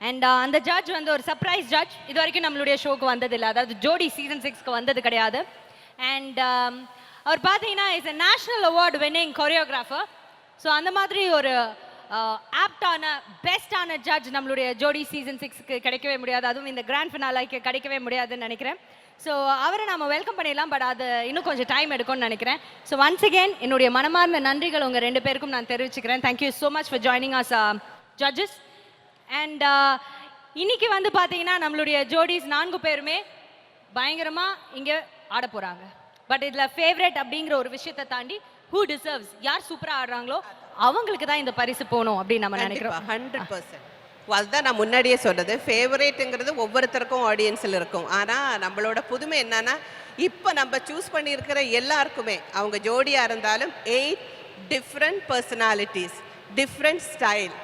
அண்ட் அந்த ஜட்ஜ் வந்து ஒரு சர்ப்ரைஸ் ஜட்ஜ். இது வரைக்கும் நம்மளுடைய ஷோக்கு வந்ததில்லை, அதாவது ஜோடி சீசன் 6க்கு வந்தது கிடையாது. அண்ட் அவர் பார்த்தீங்கன்னா is a national award winning choreographer. So அந்த மாதிரி ஒரு ஆப்டான பெஸ்டான ஜட்ஜ் நம்மளுடைய ஜோடி சீசன் 6க்கு கிடைக்கவே முடியாது, அதுவும் இந்த கிராண்ட் ஃபினாலேக்கு கிடைக்கவே முடியாதுன்னு நினைக்கிறேன். ஸோ அவரை நம்ம வெல்கம் பண்ணிடலாம், பட் அது இன்னும் கொஞ்சம் டைம் எடுக்கும்னு நினைக்கிறேன். ஸோ ஒன்ஸ் அகெயின் என்னுடைய மனமார்ந்த நன்றிகள் உங்கள் 2 பேருக்கும் நான் தெரிவிச்சுக்கிறேன். Thank you so much for joining as judges. And இன்னைக்கு வந்து பார்த்தீங்கன்னா நம்மளுடைய ஜோடிஸ் 4 பேருமே பயங்கரமாக இங்கே ஆட போகிறாங்க. பட் இதில் ஃபேவரட் அப்படிங்கிற ஒரு விஷயத்தை தாண்டி ஹூ டிசர்வ்ஸ், யார் சூப்பராக ஆடுறாங்களோ அவங்களுக்கு தான் இந்த பரிசு போகணும் அப்படின்னு நம்ம நினைக்கிறோம். 100%. அதுதான் நான் முன்னாடியே சொன்னது, ஃபேவரேட்டுங்கிறது ஒவ்வொருத்தருக்கும் ஆடியன்ஸில் இருக்கும். ஆனால் நம்மளோட புதுமை என்னன்னா, இப்போ நம்ம சூஸ் பண்ணியிருக்கிற எல்லாருக்குமே அவங்க ஜோடியாக இருந்தாலும் 8 டிஃப்ரெண்ட் பர்சனாலிட்டிஸ், டிஃப்ரெண்ட் ஸ்டைல்,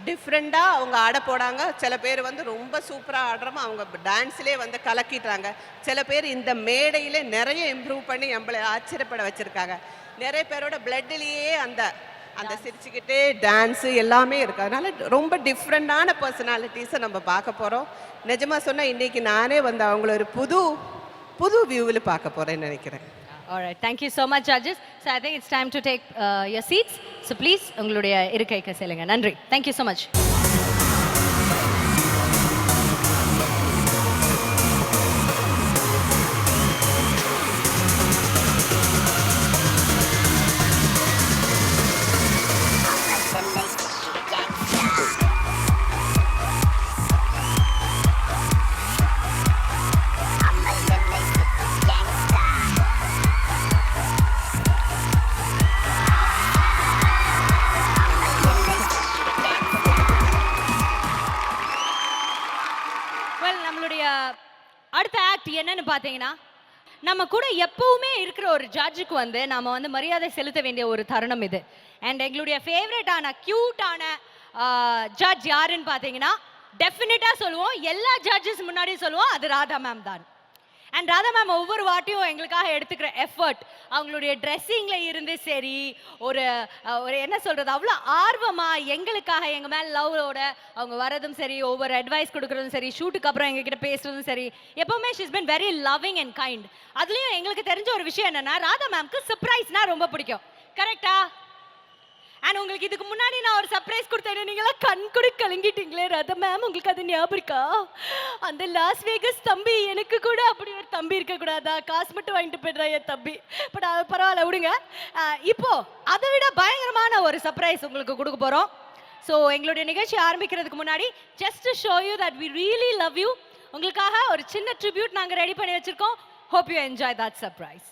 டிஃப்ரெண்ட்டாக அவங்க ஆட போடாங்க. சில பேர் வந்து ரொம்ப சூப்பராக ஆடுறோமோ அவங்க டான்ஸ்லேயே வந்து கலக்கிட்டாங்க. சில பேர் இந்த மேடையிலே நிறைய இம்ப்ரூவ் பண்ணி நம்மளை ஆச்சரியப்பட வச்சுருக்காங்க. நிறைய பேரோட பிளட்லேயே அந்த சிரிச்சுக்கிட்டே டான்ஸு எல்லாமே இருக்குது. அதனால் ரொம்ப டிஃப்ரெண்டான பர்சனாலிட்டிஸை நம்ம பார்க்க போகிறோம். நிஜமாக சொன்னால் இன்றைக்கி நானே வந்து அவங்கள ஒரு புது வியூவில் பார்க்க போகிறேன்னு நினைக்கிறேன். Alright, thank you so much judges. So I think it's time to take your seats. So please உங்களுடைய இருக்கைக்கு செல்லுங்க. நன்றி. Thank you so much. அடுத்த ஆக்ட் என்னன்னு பார்த்தீங்கன்னா, நம்ம கூட எப்பவுமே இருக்கிற ஒரு ஜட்ஜுக்கு வந்து நாம வந்து மரியாதை செலுத்த வேண்டிய ஒரு தருணம் இது. அண்ட் எங்களுடைய ஃபேவரட்டான கியூட்டான ஜட்ஜ் யாருன்னு பார்த்தீங்கன்னா, டெஃபினட்டாக சொல்லுவோம், எல்லா ஜட்ஜஸ் முன்னாடி சொல்லுவோம், அது ராதா மேம் தான். அண்ட் ராதா மேம் ஒவ்வொரு வாட்டியும் எங்களுக்காக எடுத்துக்கிற எஃபர்ட், அவங்களுடைய ட்ரெஸ்ஸிங்கில் இருந்து சரி, ஒரு என்ன சொல்கிறது, அவ்வளோ ஆர்வமாக எங்களுக்காக எங்கள் மேலே லவ்வோட அவங்க வரதும் சரி, ஒவ்வொரு அட்வைஸ் கொடுக்குறதும் சரி, ஷூட்டுக்கு அப்புறம் எங்ககிட்ட பேசுறதும் சரி, எப்போவுமே she's been very loving and kind. அதுலேயும் எங்களுக்கு தெரிஞ்ச ஒரு விஷயம் என்னென்னா, ராதா மேம்க்கு சர்ப்ரைஸ்னால் ரொம்ப பிடிக்கும். கரெக்டா? அண்ட் உங்களுக்கு இதுக்கு முன்னாடி நான் ஒரு சர்ப்ரைஸ் கொடுத்தேன், நீங்களாம் கண் கூட கலங்கிட்டீங்களே ராதா மேம், உங்களுக்கு அது ஞாபகம் இருக்கா? அந்த லாஸ் வேகஸ் தம்பி, எனக்கு கூட அப்படி ஒரு தம்பி இருக்கக்கூடாதா? காசு மட்டும் வாங்கிட்டு போய்ட்றா என் தம்பி. பட் அது பரவாயில்ல விடுங்க. இப்போ அதை விட பயங்கரமான ஒரு சர்ப்ரைஸ் உங்களுக்கு கொடுக்க போகிறோம். ஸோ எங்களுடைய நிகழ்ச்சி ஆரம்பிக்கிறதுக்கு முன்னாடி just to show you that we really love you, உங்களுக்காக ஒரு சின்ன ட்ரிபியூட் நாங்கள் ரெடி பண்ணி வச்சிருக்கோம். Hope you enjoy that surprise.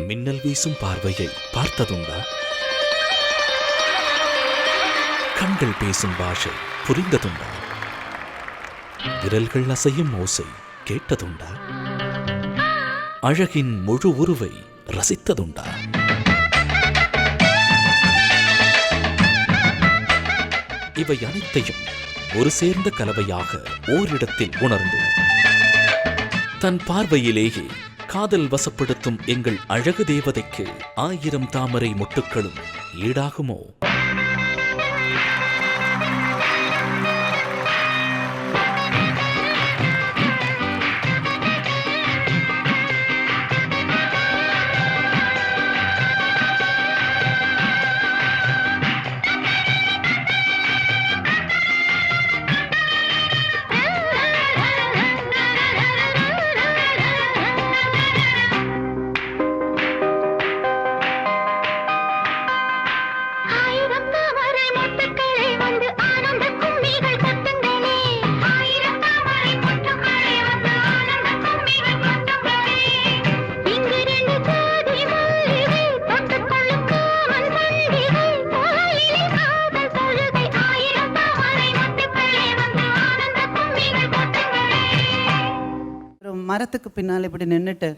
மின்னல் வீசும் பார்வையை பார்த்ததுண்டா? கண்கள் பேசும் பாஷை புரிந்ததுண்டா? விரல்கள் அசையும் ஓசை கேட்டதுண்டா? அழகின் முழு உருவை ரசித்ததுண்டா? இவை அனைத்தையும் ஒரு சேர்ந்த கலவையாக ஓரிடத்தில் உணர்ந்தோம். தன் பார்வையிலேயே காதல் வசப்படுத்தும் எங்கள் அழகு தேவதைக்கு 1000 தாமரை மொட்டுக்களும் ஈடாகுமோ? மரத்துக்கு பின்னால் இப்படி நின்றுட்டு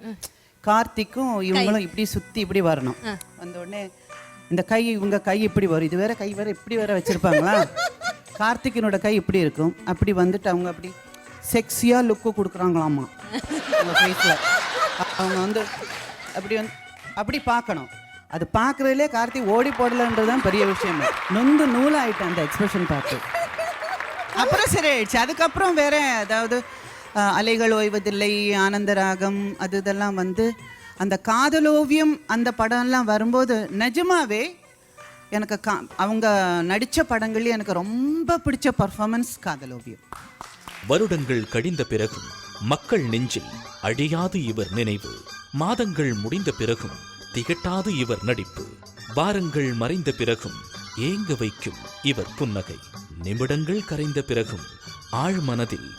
கார்த்திக்கும் இவங்களும் இப்படி சுற்றி இப்படி வரணும். வந்த உடனே இந்த கை, இவங்க கை இப்படி வரும், இது வேற கை வேற இப்படி வேற வச்சிருப்பாங்களா? கார்த்திகனோட கை இப்படி இருக்கும். அப்படி வந்துட்டு அவங்க அப்படி செக்ஸியாக லுக்கு கொடுக்குறாங்களாமா அவங்க ஃபேஸில். அவங்க வந்து அப்படி பார்க்கணும். அது பார்க்குறதுலே கார்த்திக் ஓடி போடலன்றது தான் பெரிய விஷயம். நொந்து நூலாயிட்டேன் அந்த எக்ஸ்பிரஷன் பார்த்து. அப்புறம் சரி ஆயிடுச்சு. அதுக்கப்புறம் வேற ஏதாவது அலைகள் ஓய்வதில்லை, ஆனந்தராகம், அது இதெல்லாம் வந்து அந்த காதலோவியம் அந்த படம்லாம் வரும்போது நிஜமாவே எனக்கு அவங்க நடித்த படங்கள்லேயே எனக்கு ரொம்ப பிடிச்ச பர்ஃபார்மன்ஸ் காதலோவியம். வருடங்கள் கழிந்த பிறகும் மக்கள் நெஞ்சில் அழியாது இவர் நினைவு. மாதங்கள் முடிந்த பிறகும் திகட்டாது இவர் நடிப்பு. வாரங்கள் மறைந்த பிறகும் ஏங்க வைக்கும் இவர் புன்னகை. நிமிடங்கள் கரைந்த பிறகும் ஆழ்மனதில்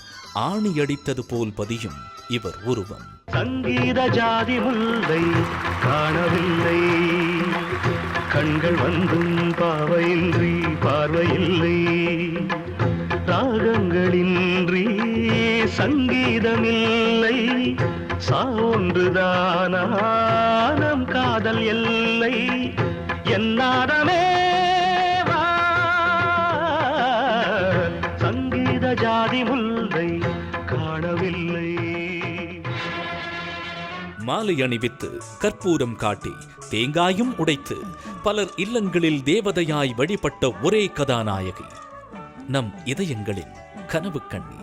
ஆணி அடித்தது போல் பதியும் இவர் உருவம். சங்கீத ஜாதி முல்லை காணவில்லை, கண்கள் வந்தும் பாவையின்றி பார்வையில்லை, ராகங்களின்றி சங்கீதமில்லை, சாவொன்றுதானா நம் காதல் எல்லை, என்னாரமே சங்கீத ஜாதி முல்லை காணவில்லை. மாலை அணிவித்து கற்பூரம் காட்டி தேங்காயும் உடைத்து பலர் இல்லங்களில் தேவதையாய் வழிபட்ட ஒரே கதாநாயகி, நம் இதயங்களின் கனவு கண்ணி.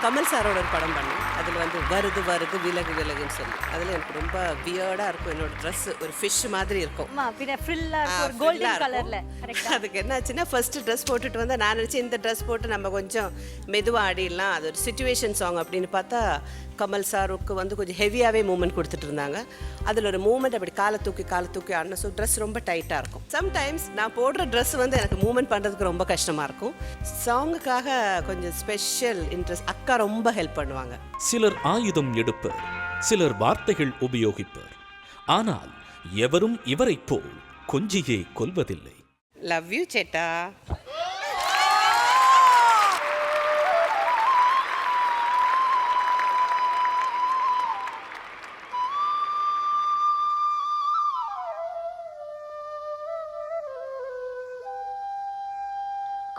கமல் சாரோட ஒரு படம் பண்ணேன். அதில் வந்து வருது வருது விலகு விலகுன்னு சொல்லி, அதில் எனக்கு ரொம்ப வியர்டாக இருக்கும். என்னோட ட்ரெஸ் ஒரு ஃபிஷ் மாதிரி இருக்கும். அதுக்கு என்னாச்சுன்னா ஃபர்ஸ்ட் ட்ரெஸ் போட்டுட்டு வந்தால் நான் நினச்சேன் இந்த ட்ரெஸ் போட்டு நம்ம கொஞ்சம் மெதுவாக ஆடிடலாம், அது ஒரு சிச்சுவேஷன் சாங் அப்படின்னு பார்த்தா கமல் சாருக்கு வந்து கொஞ்சம் ஹெவியாகவே மூமெண்ட் கொடுத்துட்டு இருந்தாங்க. அதில் ஒரு மூமெண்ட் அப்படி காலை தூக்கி ஆடணும். ஸோ ட்ரெஸ் ரொம்ப டைட்டாக இருக்கும். சம்டைம்ஸ் நான் போடுற ட்ரெஸ் வந்து எனக்கு மூமெண்ட் பண்ணுறதுக்கு ரொம்ப கஷ்டமாக இருக்கும். சாங்குக்காக கொஞ்சம் ஸ்பெஷல் இன்ட்ரெஸ்ட் அக்கா ரொம்ப ஹெல்ப் பண்ணுவாங்க. சிலர் ஆயுதம் எடுப்பர், சிலர் வார்த்தைகள் உபயோகிப்பர். ஆனால் எவரும் இவரைப் போல் கொஞ்சியே கொல்வதில்லை. லவ் யூ சேட்டா.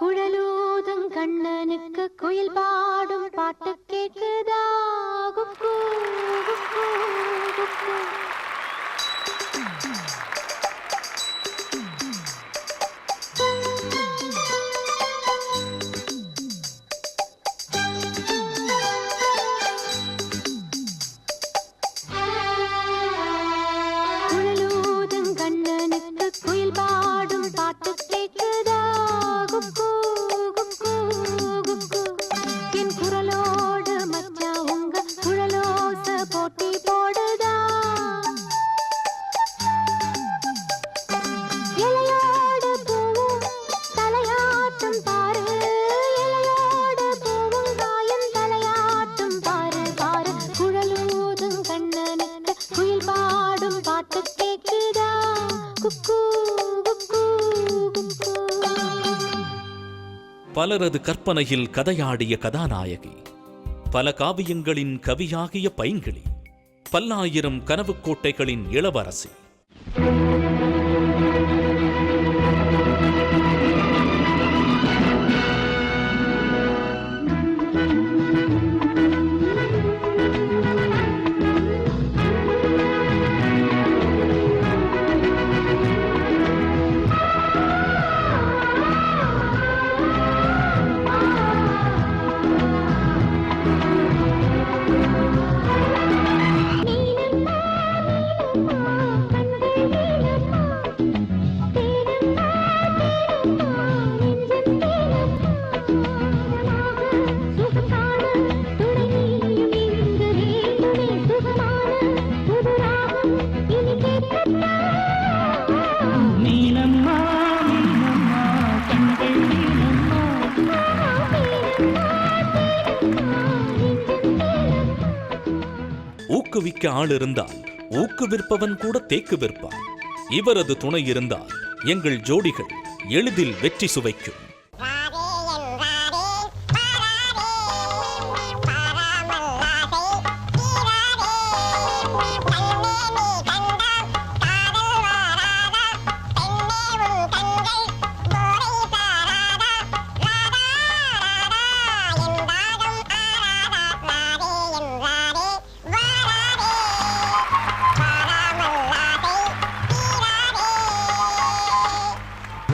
குழலூதும் கண்ணனுக்கு குயில் பாடும் பாட்டு கேக்குதா? குக்கு குக்கு குக்கு. குழலூதும் கண்ணனுக்கு குயில் பாடும் பாட்டு கேக்குதா? குக்கு குக்கு குக்கு. என் குரலோடு மச்சா உங்க குழலோச போட்டி போடுதா? இலையோடு பூவும் தலையாட்டும் பாரு, இலையோடு பூவும் காயும் தலையாட்டும் பாரு பாரு. குழலூதும் கண்ணனுக்கு குயில் பாடும் பாட்டு கேக்குதா? குக்கு குக்கு குக்கு. பலரது கற்பனையில் கதையாடிய கதாநாயகி, பல காவியங்களின் கவியாகிய பைங்கிளி, பல்லாயிரம் கனவுக் கோட்டைகளின் இளவரசி. ஊக்குவிக்க ஆள் இருந்தால் ஊக்குவிற்பவன் கூட தேக்கு விற்பான். இவரது துணை இருந்தால் எங்கள் ஜோடிகள் எளிதில் வெற்றி சுவைக்கும்.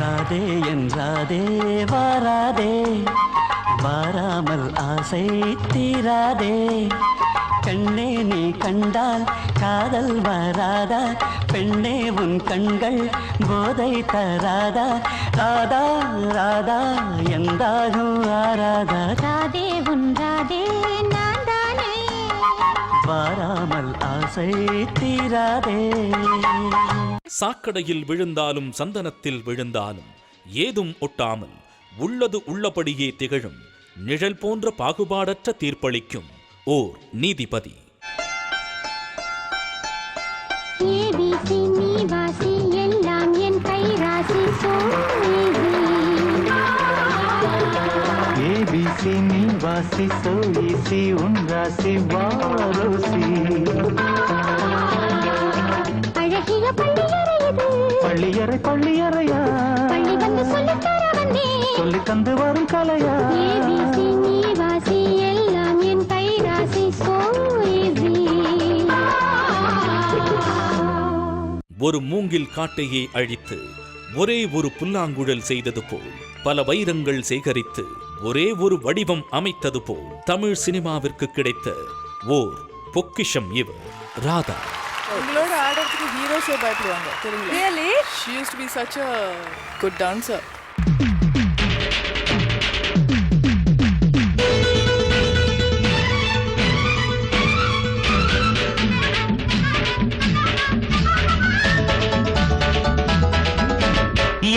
ராதே என்றாதே வாராதே, வாராமல் ஆசை தீராதே. கண்ணே நீ கண்டால் காதல் வராதா? பெண்ணே உன் கண்கள் போதை தராதா? ராதா ராதா எந்தாகும் ஆராதா? ராதே உன் ராதே நான் தானே. வாராமல் ஆசை தீராதே. சாக்கடையில் விழுந்தாலும் சந்தனத்தில் விழுந்தாலும் ஏதும் ஒட்டாமல் உள்ளது உள்ளபடியே திகழும் நிழல் போன்ற பாகுபாடற்ற தீர்ப்பளிக்கும் ஓர் நீதிபதி. ஏபிசி நீவாசி எல்லாம் என் கைராசி. ஏபிசி நீவாசி சோயிசி உன் ராசி வாரோசி. அழகிய பள்ளியறையது, பள்ளியறை பள்ளியறையா? பள்ளி வந்து சொல்லித்தர வந்தே, சொல்லி தந்து வரும் கலையா? ஏபிசி நீவாசி எல்லாம் என் கைராசி. ஒரு மூங்கில் காட்டையே அழித்து ஒரே ஒரு புல்லாங்குழல் செய்தது போல், பல வைரங்கள் சேகரித்து ஒரே ஒரு வடிவம் அமைத்தது போல் தமிழ் சினிமாவிற்கு கிடைத்த ஓர் பொக்கிஷம் இவர் ராதா. உங்களோட ஆடுறதுக்கு ஹீரோஸே பயப்படுவாங்க தெரியுங்களா? Really? She used to be such a good dancer.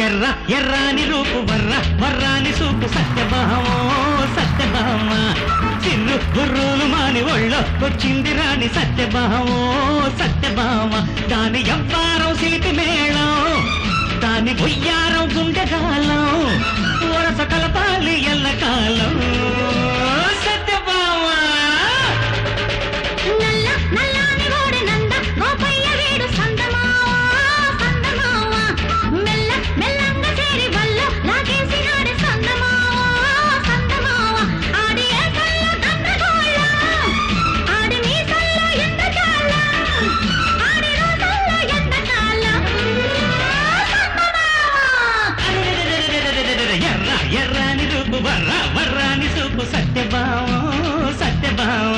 ఎర్ర ఎర్రాని రూపు వర్ర వర్రాని సూపు సత్యభామో సత్యభామ చిన్ను బుర్రులు మాని ఒళ్ళొచ్చింది రాని సత్యభామో సత్యభామ దాని ఎవ్వారం సిలిపి మేళం దాని బొయ్యారం గుండెగాలం వరస కలపాలి ఎల్లకాలం సత్యభామ నల్ల నల్లాని ఓడి నంద గోపయ్య వీడు సందమావా సందమావా మెల్ల మెల్లంగా చేరి వల్ల లాగేసినాడు సందమావా సందమావా ఆడి ఏసల్లో దండగోళ్ళ ఆడి మీసల్లో ఎండకాళ్ళ ఆడి రోజల్లో ఎండకాళ్ళ ఎర్ర ఎర్రాని రూపు వర్ర వర్రాని సూపు సత్యభామ సత్యభామ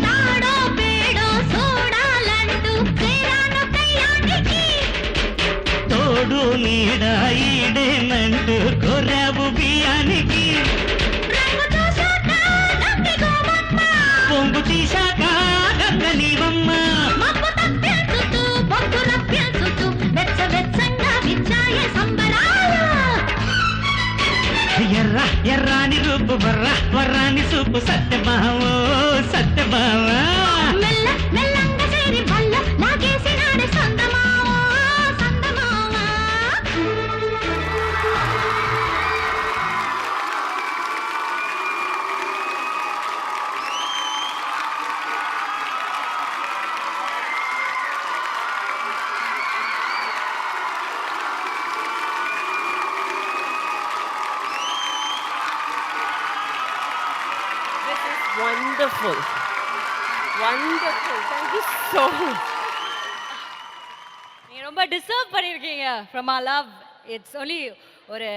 నాడో పేడో చూడాలంటూ చేరాను కయ్యానికి తోడు నీడ ఈడేనంటూ కొరాబు బియ్యానికి రంగు చూశాక నంది గోమమ్మ పొంగు తీశాక గంగ నీవమ్మ మబ్బు తప్పేసుతూ బొగ్గు రప్పేసుతూ వెచ్చ వెచ్చంగా విచ్చాయ సంబరాలు ఎర్ర ఎర్రాని రూపు వర్ర వర్రాని సూపు సత్యభామో సత్యభామ మెల్ల మెల్లంగా చేరి వల్ల లాగేసినాడు సందమావా సందమావా Wonderful. Wonderful. Thank you so much. நீங்க ரொம்ப டிசர்வ் பண்ணிருக்கீங்க from our love. It's only ஒரு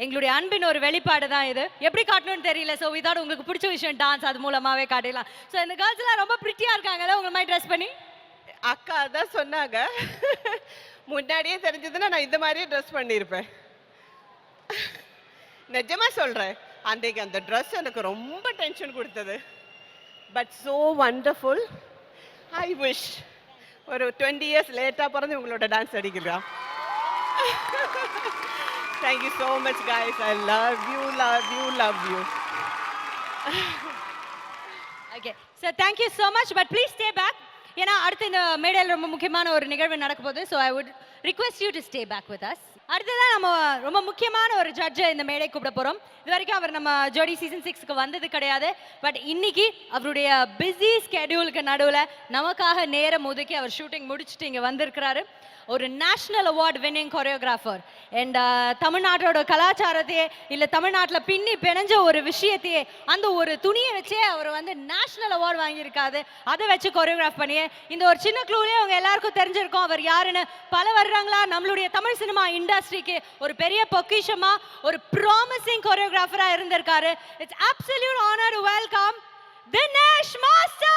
எங்களுடைய அன்பின் ஒரு வெளிப்பாடு தான் இது. எப்படி காட்டணும்னு தெரியல. ஸோ இதோட உங்களுக்கு பிடிச்ச விஷயம் டான்ஸ் அது மூலமாவே காட்டிடலாம். ஸோ இந்த கேர்ள்ஸ் எல்லாம் ரொம்ப பிரிட்டியா இருக்காங்கல்ல உங்க மாதிரி ட்ரெஸ் பண்ணி. அக்கா தான் சொன்னாங்க முன்னாடியே தெரிஞ்சதுன்னா நான் இந்த மாதிரியே ட்ரெஸ் பண்ணியிருப்பேன். நிஜமா சொல்கிறேன், அன்றைக்கு அந்த ட்ரெஸ் எனக்கு ரொம்ப டென்ஷன் கொடுத்தது. But so wonderful. I wish ஒரு 20 இயர்ஸ் லேட்டாக பிறந்து உங்களோட டான்ஸ் அடிக்கிறா. Thank you so much guys. I love you love you love you. Okay so thank you so much but please stay back. ஏன்னா அடுத்து இந்த மேடையில் ரொம்ப முக்கியமான ஒரு நிகழ்வு நடக்க போகுது. So I would request you to stay back with us. அடுத்ததான் நம்ம ரொம்ப முக்கியமான ஒரு ஜட்ஜை இந்த மேடை கூப்பிட போகிறோம். இது வரைக்கும் அவர் நம்ம ஜோடி சீசன் 6க்கு வந்தது கிடையாது. பட் இன்னைக்கு அவருடைய பிஸி ஸ்கெடியூலுக்கு நடுவில் நமக்காக நேரம் ஒதுக்கி அவர் ஷூட்டிங் முடிச்சுட்டு இங்கே வந்திருக்கிறாரு. ஒரு national award winning choreographer and தமிழ்நாட்டோட கலாச்சாரத்தையே இல்லை தமிழ்நாட்டில் பின்னி பிணைஞ்ச ஒரு விஷயத்தையே அந்த ஒரு துணியை வச்சே அவர் வந்து நேஷ்னல் அவார்டு வாங்கியிருக்காது. அதை வச்சு கொரியோகிராஃப் பண்ணியே இந்த ஒரு சின்ன க்ளூலேயே அவங்க எல்லாருக்கும் தெரிஞ்சிருக்கும் அவர் யாருன்னு. பல வருடங்களா நம்மளுடைய தமிழ் சினிமா இண்டஸ்ட்ரிக்கு ஒரு பெரிய பொக்கிஷமா ஒரு ப்ராமிசிங் கொரியோகிராஃபரா இருந்திருக்காரு. It's absolute honour to welcome Dinesh master.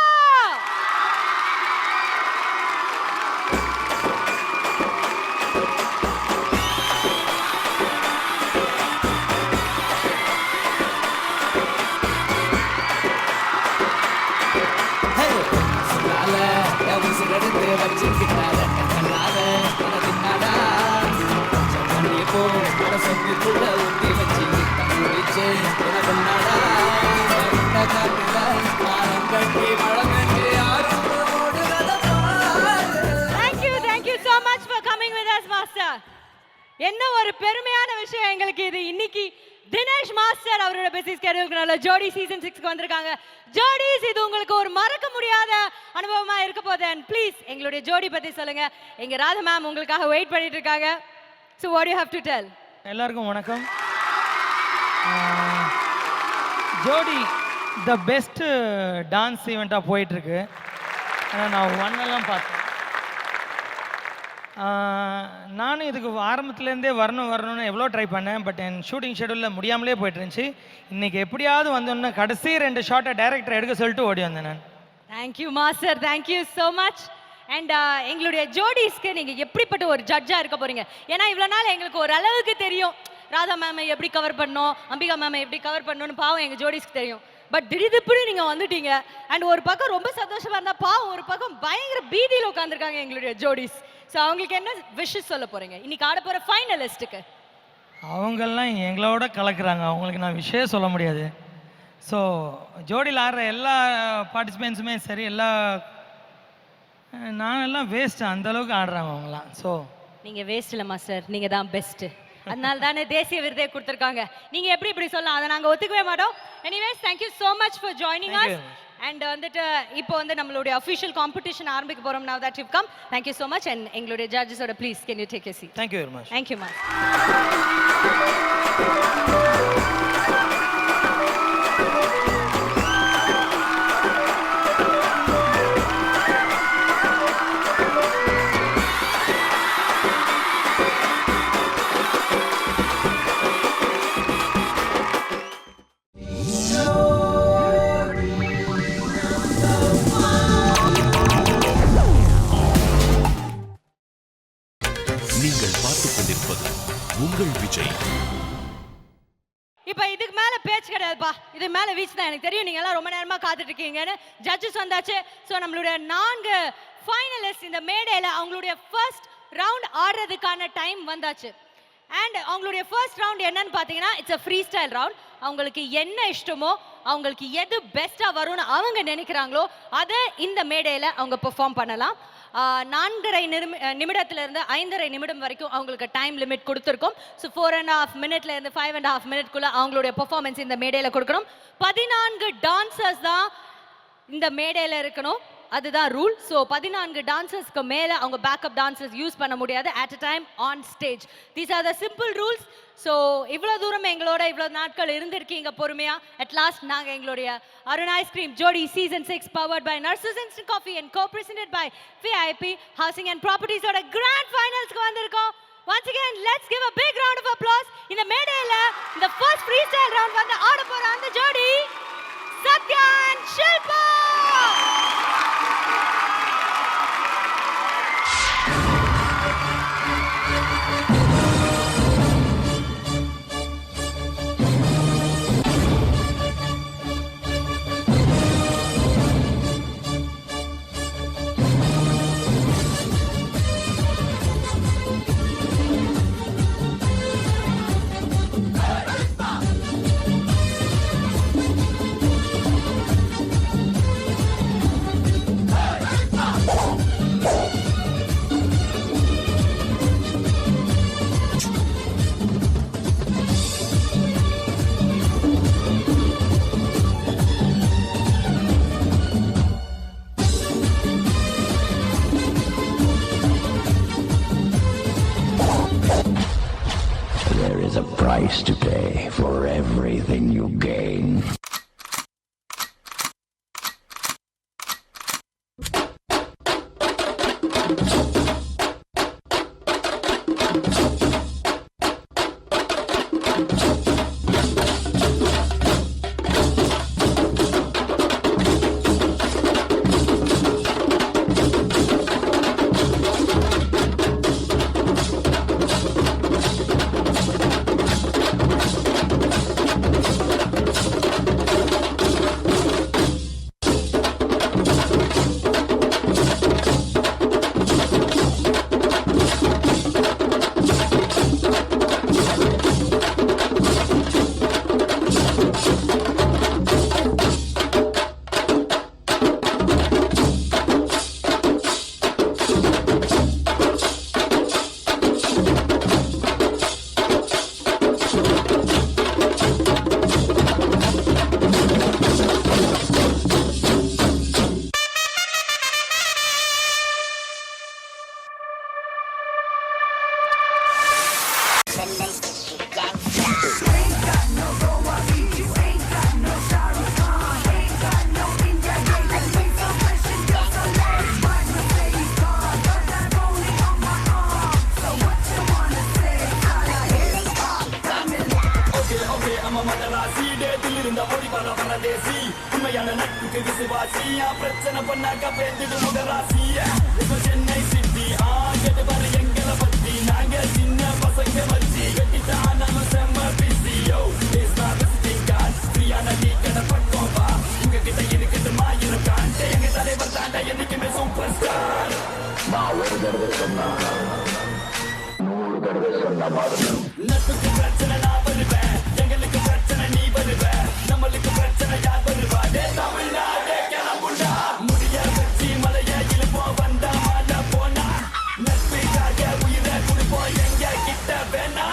என்ன ஒரு பெருமையான விஷயம் எங்களுக்கு இது. இன்னைக்கு தினேஷ் மாஸ்டர் அவரோட பிஸி ஸ்கெடியூல்னால ஜோடி சீசன் 6க்கு வந்திருக்காங்க. ஜோடிஸ் இது உங்களுக்கு ஒரு மறக்க முடியாத அனுபவமா இருக்க போகுது. அண்ட் ப்ளீஸ் எங்களுடைய ஜோடி பத்தி சொல்லுங்க. எங்க ராதா மேம் உங்களுக்காக வெயிட் பண்ணிட்டு இருக்காங்க. So what you have to tell? எல்லாருக்கும் வணக்கம். ஜோடி த பெஸ்ட் டான்ஸ் ஈவெண்ட்டாக போயிட்டுருக்கு. ஆனால் நான் ஒன்னெல்லாம் பார்த்தேன். நானும் இதுக்கு ஆரம்பத்துலேருந்தே வரணும்னு எவ்வளோ ட்ரை பண்ணேன். பட் என் ஷூட்டிங் ஷெடியூலில் முடியாமலே போயிட்டு இருந்துச்சு. இன்றைக்கி எப்படியாவது வந்தோன்னா கடைசி 2 ஷாட்டை டைரக்டர் எடுக்க சொல்லிட்டு ஓடி வந்தேன் நான். Thank you master, thank you so much. And எங்களுடைய ஜோடிஸ்க்கு நீங்கள் எப்படிப்பட்ட ஒரு ஜட்ஜாக இருக்க போகிறீங்க? ஏன்னா இவ்வளோ நாள் எங்களுக்கு ஒரு அளவுக்கு தெரியும் ராதா மேமை எப்படி கவர் பண்ணோம், அம்பிகா மேமை எப்படி கவர் பண்ணணும்னு பாவம் எங்கள் ஜோடிஸ்க்கு தெரியும். பட் திடீர்னு நீங்கள் வந்துட்டீங்க. அண்ட் ஒரு பக்கம் ரொம்ப சந்தோஷமாக இருந்தால் பாவம் ஒரு பக்கம் பயங்கர பீதியில் உட்காந்துருக்காங்க எங்களுடைய ஜோடிஸ். ஸோ அவங்களுக்கு என்ன விஷஸ் சொல்ல போகிறீங்க இன்னைக்கு ஆட போகிற ஃபைனலிஸ்ட்டுக்கு? அவங்கெல்லாம் எங்களோட கலக்குறாங்க, அவங்களுக்கு நான் விஷயம் சொல்ல முடியாது. ஸோ ஜோடியில் ஆடுற எல்லா பார்ட்டிசிபென்ட்ஸுமே சரி, நான் எல்லாம் வேஸ்ட் அந்தளவுக்கு ஆடுறாங்க அவங்களாம். ஸோ நீங்கள் வேஸ்ட் இல்லை மாஸ்டர், நீங்கள் தான் பெஸ்ட்டு. அதனால தானே தேசிய விருதே கொடுத்துருக்காங்க. நீங்கள் எப்படி இப்படி சொல்லலாம், அதை நாங்கள் ஒத்துக்கவே மாட்டோம். Anyways thank you so much for joining us. And வந்துட்டு இப்போ வந்து நம்மளுடைய அஃபிஷியல் காம்படிஷன் ஆரம்பிக்க போகிறோம். Now that you come. Thank you so much. And எங்களுடைய ஜட்ஜஸோட please can you take a seat? Thank you very much. Thank you ma'am. நீங்கள் பார்த்துக் கொண்டிருப்பது உங்கள் விஜய். இப்போ இதுக்கு மேலே பேச்சு கிடையாதுப்பா, இது மேலே வீச்சு தான். எனக்கு தெரியும் நீங்கள் எல்லாம் ரொம்ப நேரமாக காத்துட்டு இருக்கீங்கன்னு. ஜட்ஜஸ் வந்தாச்சு. ஸோ நம்மளுடைய 4 ஃபைனலிஸ்ட் இந்த மேடையில் அவங்களுடைய ஃபர்ஸ்ட் ரவுண்ட் ஆடுறதுக்கான டைம் வந்தாச்சு. அண்ட் அவங்களுடைய ஃபர்ஸ்ட் ரவுண்ட் என்னன்னு பார்த்தீங்கன்னா it's a free style round. அவங்களுக்கு என்ன இஷ்டமோ, அவங்களுக்கு எது பெஸ்ட்டாக வரும்னு அவங்க நினைக்கிறாங்களோ அதை இந்த மேடையில் அவங்க பெர்ஃபார்ம் பண்ணலாம். 4.5 நிமிடத்திலிருந்து 5.5 நிமிடம் வரைக்கும் அவங்களுக்கு டைம் லிமிட் கொடுத்துருக்கோம். ஸோ 4.5 மினிட்லேருந்து 5.5 மினிட்குள்ளே அவங்களுடைய பெர்ஃபார்மன்ஸ் இந்த மேடையில் கொடுக்கணும். 14 டான்சர்ஸ் தான் இந்த மேடையில் இருக்கணும், அதுதான் ரூல். ஸோ 14 டான்சர்ஸ்க்கு மேலே அவங்க பேக்கப் டான்சர்ஸ் யூஸ் பண்ண முடியாது at a time on stage. These are the simple rules. So இவ்வளோ தூரம் எங்களோட இவ்வளோ நாட்கள் இருந்திருக்கீங்க பொறுமையாக. அட் லாஸ்ட் நாங்கள் எங்களுடைய Arun ice cream Jodi season 6 powered by Narasus instant coffee and co-presented by VIP housing and ப்ராப்பர்ட்டிஸோட கிராண்ட் ஃபைனல்ஸ்க்கு வந்திருக்கோம். Once again, let's give a big round of applause. இந்த மேடையில் இந்த ஃபர்ஸ்ட் ஃப்ரீ ஸ்டைல் ரவுண்ட் வந்து ஆட போகிற அந்த ஜோடி Sathya and Shilpa. There is a price to pay for everything you gain. பண்ணாக்க பேந்துடு முகராசிய இப்ப சென்னை சிட்டி கேட்டு பாரு எங்களை பத்தி நாங்க சின்ன பசங்க வச்சு கட்டிட்டா நம்ம செம்ம பிஸியோ இஸ் நாட் விசிட்டிங் கார்டு ஃப்ரீயான டீ கடை பக்கம் வா உங்ககிட்ட இருக்குது மாயிரம் காண்டு எங்க தலைவர் தாண்டா என்னைக்குமே சூப்பர் ஸ்டார் நான் ஒரு தடவை சொன்னா 100 தடவை சொன்ன மாதிரி நட்புக்கு பிரச்சனை நான் வருவேன் எங்களுக்கு பிரச்சனை நீ வருவ நம்மளுக்கு பிரச்சனை யார் வருவா டே தமிழ்நாடே கிளம்புண்டா முடிய வச்சு மலைய இழுப்போம் வந்தா மாட்டா போனா நட்புக்காக உயிரை கொடுப்போம் எங்க கிட்ட வேணா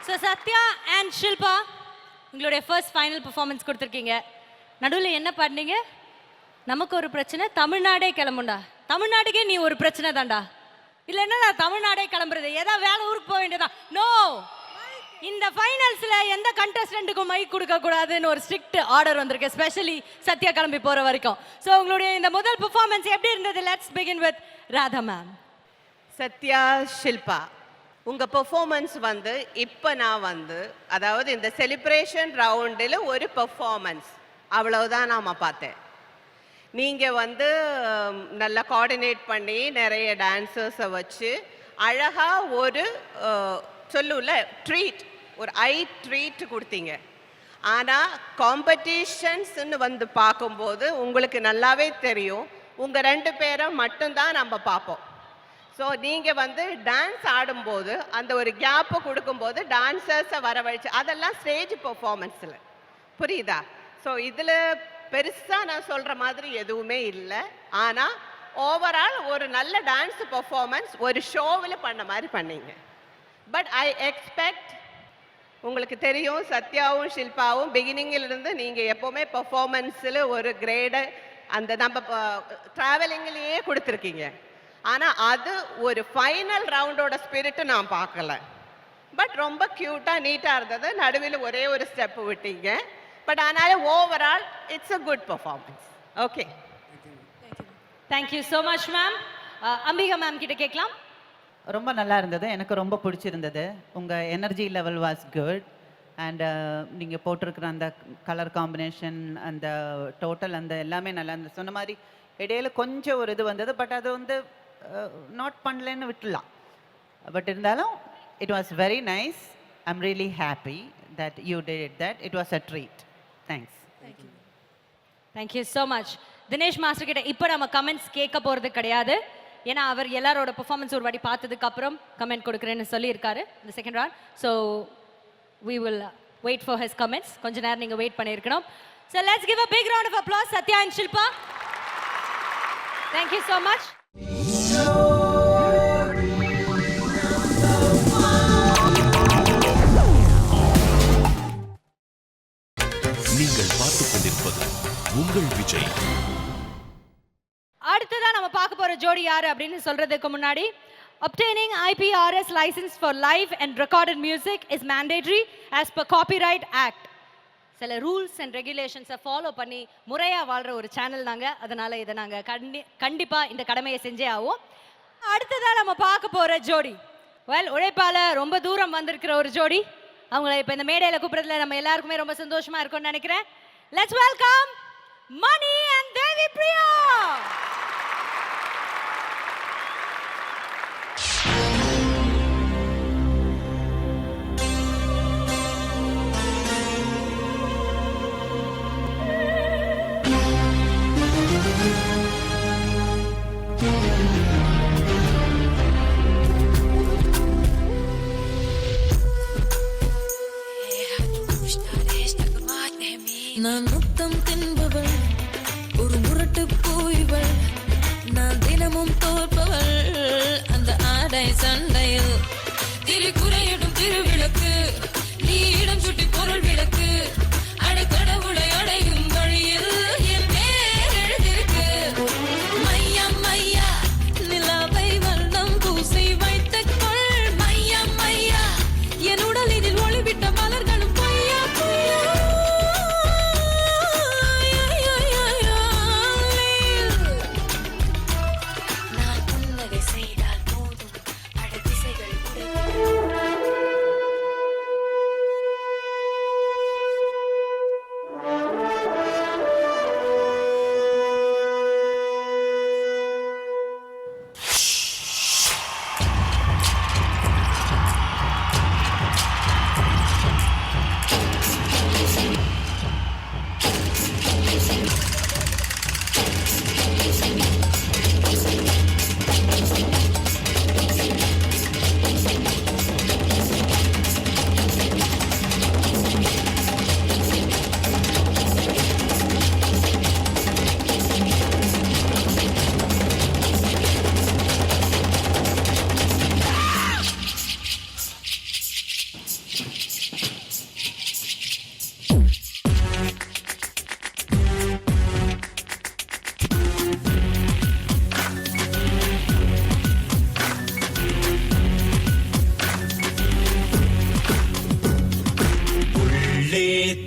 ஸோ சத்யா அண்ட் ஷில்பா உங்களுடைய ஃபர்ஸ்ட் ஃபைனல் பெர்ஃபார்மன்ஸ் கொடுத்துருக்கீங்க. நடுவில் என்ன பண்ணீங்க? நமக்கு ஒரு பிரச்சனை, தமிழ்நாடே கிளம்புண்டா. தமிழ்நாட்டுக்கே நீ ஒரு பிரச்சனை தான்டா. இல்லை என்னடா தமிழ்நாடே கிளம்புறது, ஏதாவது வேலை ஊருக்கு போக வேண்டியதான். நோ, இந்த ஃபைனல்ஸில் எந்த கண்டஸ்டண்ட்டுக்கும் மைக் கொடுக்கக்கூடாதுன்னு ஒரு ஸ்ட்ரிக்ட் ஆர்டர் வந்திருக்கு, ஸ்பெஷலி சத்யா கிளம்பி போகிற வரைக்கும். ஸோ உங்களுடைய இந்த முதல் பெர்ஃபார்மன்ஸ் எப்படி இருந்தது? Let's begin with Radha ma'am. Sathya, Shilpa, உங்கள் பெர்ஃபார்மன்ஸ் வந்து இப்போ நான் வந்து அதாவது இந்த செலிப்ரேஷன் ரவுண்டில் ஒரு பெர்ஃபார்மன்ஸ் அவ்வளவுதான் நாம் பார்த்தேன். நீங்கள் வந்து நல்லா கோஆர்டினேட் பண்ணி நிறைய டான்சர்ஸை வச்சு அழகாக ஒரு சொல்லுல ட்ரீட், ஒரு ட்ரீட் கொடுத்தீங்க. ஆனால் காம்படிஷன்ஸ்ன்னு வந்து பார்க்கும்போது உங்களுக்கு நல்லாவே தெரியும், உங்கள் 2 பேரை மட்டும்தான் நம்ம பார்ப்போம். ஸோ நீங்கள் வந்து டான்ஸ் ஆடும்போது அந்த ஒரு கேப்பை கொடுக்கும்போது டான்சர்ஸை வரவழைச்சு அதெல்லாம் ஸ்டேஜ் பெர்ஃபார்மன்ஸில், புரியுதா? ஸோ இதில் பெருசாக நான் சொல்கிற மாதிரி எதுவுமே இல்லை. ஆனால் ஓவரால் ஒரு நல்ல டான்ஸ் பெர்ஃபார்மன்ஸ் ஒரு ஷோவில் பண்ண மாதிரி பண்ணீங்க. பட் ஐ எக்ஸ்பெக்ட், உங்களுக்கு தெரியும் சத்யாவும் ஷில்பாவும் பிகினிங்கிலிருந்து நீங்கள் எப்போவுமே பெர்ஃபார்மன்ஸில் ஒரு கிரேடை அந்த நம்ம ட்ராவலிங்லேயே கொடுத்துருக்கீங்க. ஆனால் அது ஒரு ஃபைனல் ரவுண்டோட ஸ்பிரிட்டு நான் பார்க்கல. பட் ரொம்ப க்யூட்டாக நீட்டாக இருந்தது. நடுவில் ஒரே ஒரு ஸ்டெப்பு விட்டீங்க. பட் ஆனாலும் overall it's a good performance. Okay, thank you so much ma'am. Ambika ma'am கிட்ட கேட்கலாம். ரொம்ப நல்லா இருந்தது, எனக்கு ரொம்ப பிடிச்சிருந்தது. உங்கள் energy level was good. And நீங்கள் போட்டிருக்கிற அந்த கலர் காம்பினேஷன், அந்த டோட்டல், அந்த எல்லாமே நல்லா இருந்தது. சொன்ன மாதிரி இடையில கொஞ்சம் ஒரு இது வந்தது, பட் அது வந்து நாட் பண்ணலன்னு விட்டுலாம். பட் இருந்தாலும் it was very nice. I am really happy that you did that. It was a treat. Thanks. Thank you so much. Dinesh master கிட்ட இப்போ நம்ம கமெண்ட்ஸ் கேட்க போகிறது கிடையாது. ஏன்னா அவர் எல்லாரோட பெர்ஃபார்மன்ஸ் ஒரு வாட்டி பார்த்ததுக்கு அப்புறம் கமெண்ட் கொடுக்குறேன்னு சொல்லியிருக்காரு இந்த second round. So we will wait for his comments. கொஞ்ச நேரம் நீங்கள் வெயிட் பண்ணியிருக்கணும். So let's give a big round of applause Satya and Shilpa. Thank you so much. நீங்கள் பார்த்துக் கொண்டிருப்பது உங்கள் விஜய். அடுத்ததா நம்ம பார்க்க போற ஜோடி யாரு அப்படின்னு சொல்றதுக்கு முன்னாடி obtaining IPRS license for live and recorded music is mandatory as per Copyright Act. சில ரூல்ஸ் அண்ட் ரெகுலேஷன்ஸை ஃபாலோ பண்ணி முறையாக வாழ்கிற ஒரு சேனல் நாங்கள். அதனால் இதை நாங்கள் கண்டிப்பாக இந்த கடமையை செஞ்சே ஆகும். அடுத்ததாக நம்ம பார்க்க போகிற ஜோடி உழைப்பால் ரொம்ப தூரம் வந்திருக்கிற ஒரு ஜோடி. அவங்கள இப்போ இந்த மேடையில் கூப்பிட்றதுல நம்ம எல்லாருக்குமே ரொம்ப சந்தோஷமாக இருக்கும்னு நினைக்கிறேன். லெட்ஸ் வெல்கம் மணி அண்ட் தேவி பிரியா. நான் முத்தம் தின்பவள், ஒரு முரட்டு போய்வள், நான் தினமும் தோற்பவள் அந்த ஆடை சண்டையில். திரிகுறையிடும் திருவிளக்கு, நீ இடம் சுட்டி பொருள் விளக்கு, அடக்கடவுளை அடையும் வழியில் என் பேர் எழுதிருக்கு. மையா மையா நிலாவை வண்ணம் பூசி வைத்துக் கொள். மையா மையா என் உடலினில் ஒளிவிட்ட மலர்களும் பொய்யா பொய்யா.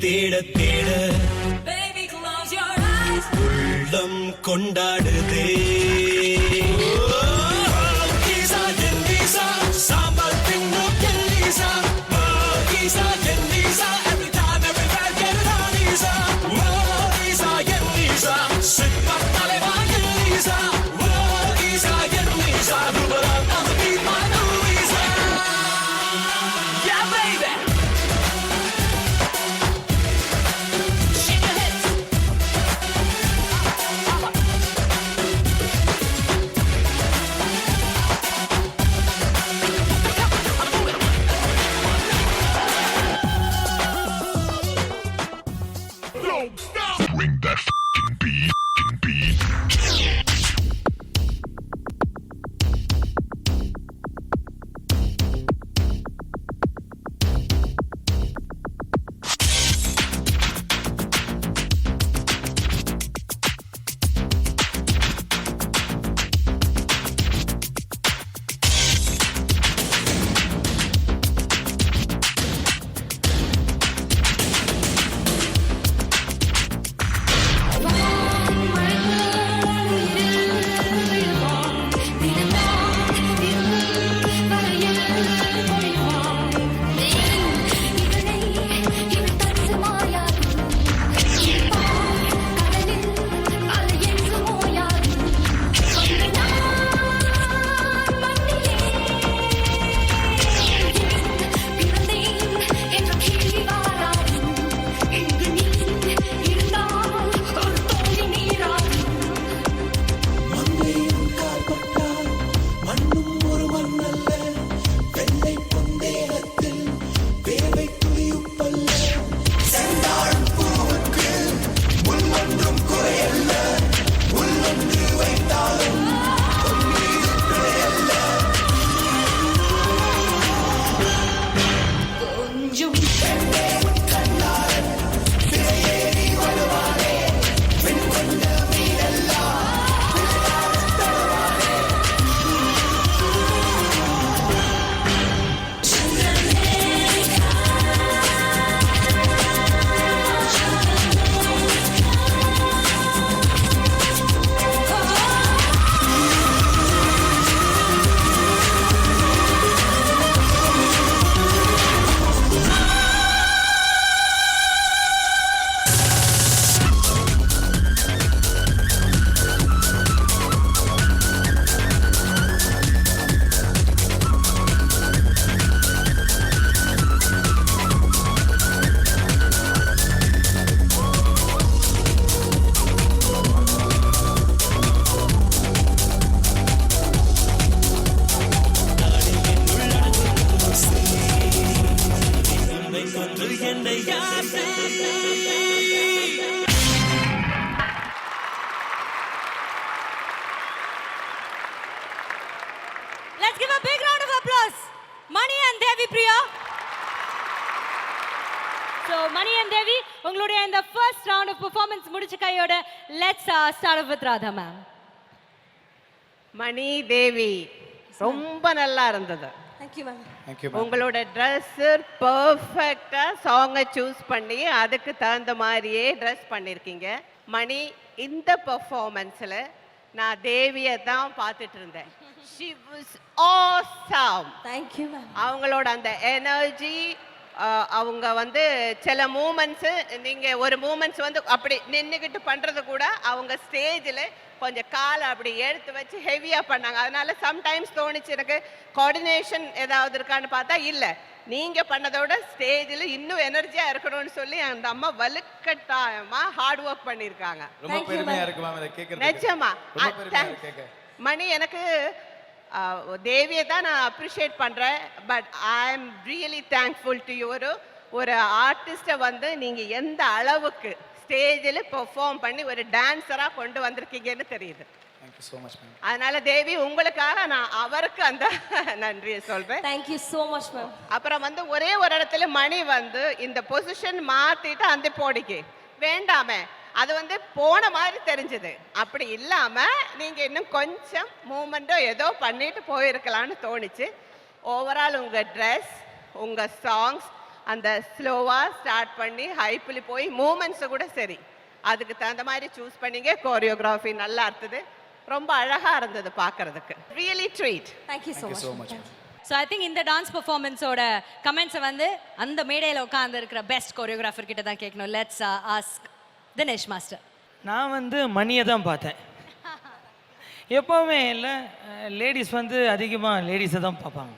தேட தேட உள்ளம் கொண்டாடுதே. சாம்பார் பின்னும் எல்லீசா, every time every time get it on Lisa. Lisa எல்லீசா, சிப்ப தலைவா எல்லீசா, Lisa எல்லீசா, ரூபரான் on the beat my Lisa. Yeah baby. Let's give a big round of applause. Mani and Devi Priya. So Mani and Devi, உங்களுடைய இந்த first round of performance முடிச்ச கையோட let's start off with Radha ma'am. மணி தேவி ரொம்ப நல்லா இருந்தது. Thank you ma'am. Thank you. உங்களோட dress பர்ஃபெக்டா சாங்கை சூஸ் பண்ணி அதுக்கு தகுந்த மாதிரியே ட்ரெஸ் பண்ணியிருக்கீங்க. மணி, இந்த பெர்ஃபார்மன்ஸில் நான் தேவியை தான் பார்த்துட்டு இருந்தேன். She was awesome. Thank you ma'am. அவங்களோட அந்த எனர்ஜி, அவங்க வந்து சில மூமெண்ட்ஸு, நீங்கள் ஒரு மூமெண்ட்ஸ் வந்து அப்படி நின்றுக்கிட்டு பண்ணுறது கூட அவங்க ஸ்டேஜில் கொஞ்சம் காலை அப்படி எடுத்து வச்சு ஹெவியாக பண்ணாங்க. அதனால சம்டைம்ஸ் தோணுச்சு எனக்கு கோஆர்டினேஷன் ஏதாவது இருக்கான்னு பார்த்தா இல்லை, நீங்கள் பண்ணதோட ஸ்டேஜில் இன்னும் எனர்ஜியாக இருக்கணும்னு சொல்லி அந்த அம்மா வலுக்கட்டாயமாக ஹார்ட் ஒர்க் பண்ணியிருக்காங்க. ரொம்ப பெருமையா இருக்கு மேம் இத கேக்குறது. நிஜமா மணி, எனக்கு தேவியை தான் நான் அப்ரிஷியேட் பண்ணுறேன். But I am really thankful to you. ஒரு ஆர்டிஸ்ட்டை வந்து நீங்கள் எந்த அளவுக்கு ஸ்டேஜில் பெர்ஃபார்ம் பண்ணி ஒரு டான்ஸராக கொண்டு வந்திருக்கீங்கன்னு தெரியுது. Thank you so much ma'am. அதனால தேவி, உங்களுக்காக நான் அவருக்கு அந்த நன்றியை சொல்றேன். Thank you so much ma'am. அப்புறம் வந்து ஒரே ஒரு இடத்துல மணி வந்து இந்த பொசிஷன் மாத்திட்டு அந்த போடிக்கு வேண்டாமே, அது வந்து போன மாதிரி தெரிஞ்சது. அப்படி இல்லாம நீங்க இன்னும் கொஞ்சம் மூமெண்ட்டோ ஏதோ பண்ணிட்டு போயிருக்கலாம்னு தோணுச்சு. ஓவரால் உங்க ட்ரெஸ், உங்க சாங்ஸ், அந்த ஸ்லோவா ஸ்டார்ட் பண்ணி ஹைப்பில் போய் மூமெண்ட்ஸை கூட சரி அதுக்கு தகுந்த மாதிரி சூஸ் பண்ணீங்க. கோரியோகிராஃபி நல்லா இருந்தது, ரொம்ப அழகா இருந்தது பார்க்கறதுக்கு. Really treat. Thank you so much. So I think இந்த டான்ஸ் பெர்ஃபார்மன்ஸோட கமெண்ட்ஸை வந்து அந்த மேடையில் உட்கார்ந்து இருக்கிற பெஸ்ட் கோரியோகிராஃபர் கிட்ட தான் கேட்கணும். Let's ask Dinesh master. நான் வந்து மணியை தான் பார்த்தேன். எப்போவுமே இல்லை, லேடிஸ் வந்து அதிகமாக லேடிஸை தான் பார்ப்பாங்க.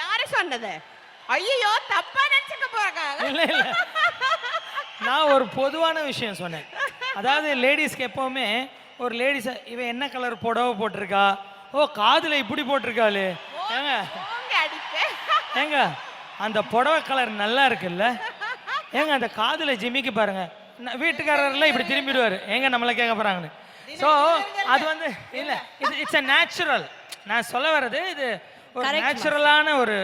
யாரு சொன்னது? ஐயோ, தப்பா நினைச்சுக்க போறாங்க. இல்லை இல்லை, நான் ஒரு பொதுவான விஷயம் சொன்னேன். அதாவது லேடிஸ்க்கு எப்போவுமே ஒரு லேடிஸை இவன் என்ன கலர் புடவை போட்டிருக்கா, ஓ காதில் இப்படி போட்டிருக்காளு, ஏங்க ஏங்க அந்த புடவை கலர் நல்லா இருக்குல்ல, ஏங்க அந்த காதில் ஜிமிக்கு பாருங்க, வீட்டுக்காரர்லாம் இப்படி திரும்பிடுவார், ஏங்க நம்மளை கேட்க போகிறாங்கன்னு. ஸோ அது வந்து இல்லை, இட்ஸ் அ நேச்சுரல். நான் சொல்ல வர்றது இது ஒரு நேச்சுரலான ஒரு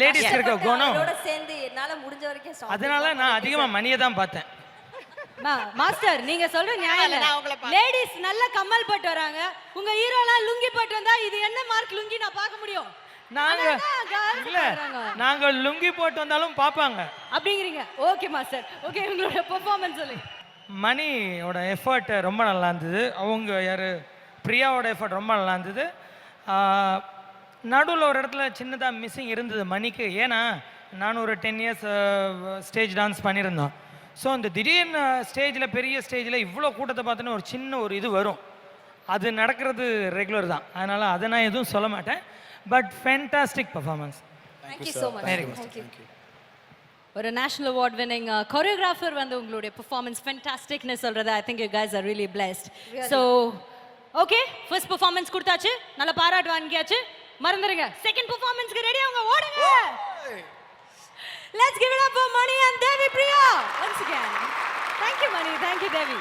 லேடிஸ் இருக்க குணம். சேர்ந்து என்னால முடிஞ்ச வரைக்கும் அதனால நான் அதிகமாக மணியை தான் பார்த்தேன். மாஸ்டர், நீங்க சொல்ற நியாயம் இல்ல. லேடிஸ் நல்ல கம்மல் போட்டு வராங்க, உங்க ஹீரோலாம் லுங்கி போட்டு வந்தா இது என்ன மார்க் லுங்கி நான் பார்க்க முடியும்? நாங்க இல்ல, நாங்க லுங்கி போட்டு வந்தாலும் பாப்பாங்க அப்படிங்கிறீங்க. ஓகே மாஸ்டர், ஓகே, உங்களோட பெர்ஃபார்மன்ஸ் சொல்லு. மணியோட எஃபர்ட் ரொம்ப நல்லா இருந்தது. அவங்க யாரு பிரியாவோட எஃபர்ட் ரொம்ப நல்லா இருந்தது. நடுவில் ஒரு இடத்துல சின்னதாக மிஸ்ஸிங் இருந்தது மணிக்கு. ஏன்னா நான் ஒரு 10 இயர்ஸ் ஸ்டேஜ் டான்ஸ் பண்ணியிருந்தோம். ஸோ அந்த திடீர்னு ஸ்டேஜில், பெரிய ஸ்டேஜில் இவ்வளோ கூட்டத்தை பார்த்தோன்னா ஒரு சின்ன ஒரு இது வரும். அது நடக்கிறது ரெகுலர் தான், அதனால் அதை நான் எதுவும் சொல்ல மாட்டேன். But fantastic performance. Thank you so much. Very good. Thank you. ஒரு நேஷனல் அவார்ட் வின்னிங் கோரியோகிராஃபர் வந்து உங்களுடைய பெர்ஃபார்மன்ஸ் ஃபேண்டாஸ்டிக்னு சொல்றது, I think you guys are really blessed. So okay, first performance கொடுத்தாச்சு, நல்ல பாராட்டு வாங்கியாச்சு, மறந்துடுங்க. செகண்ட் பெர்ஃபார்மன்ஸ்க்கு ரெடி, அவங்க ஓடுங்க. Let's give it up for Mani and Devi Priya once again. Thank you Mani, thank you Devi.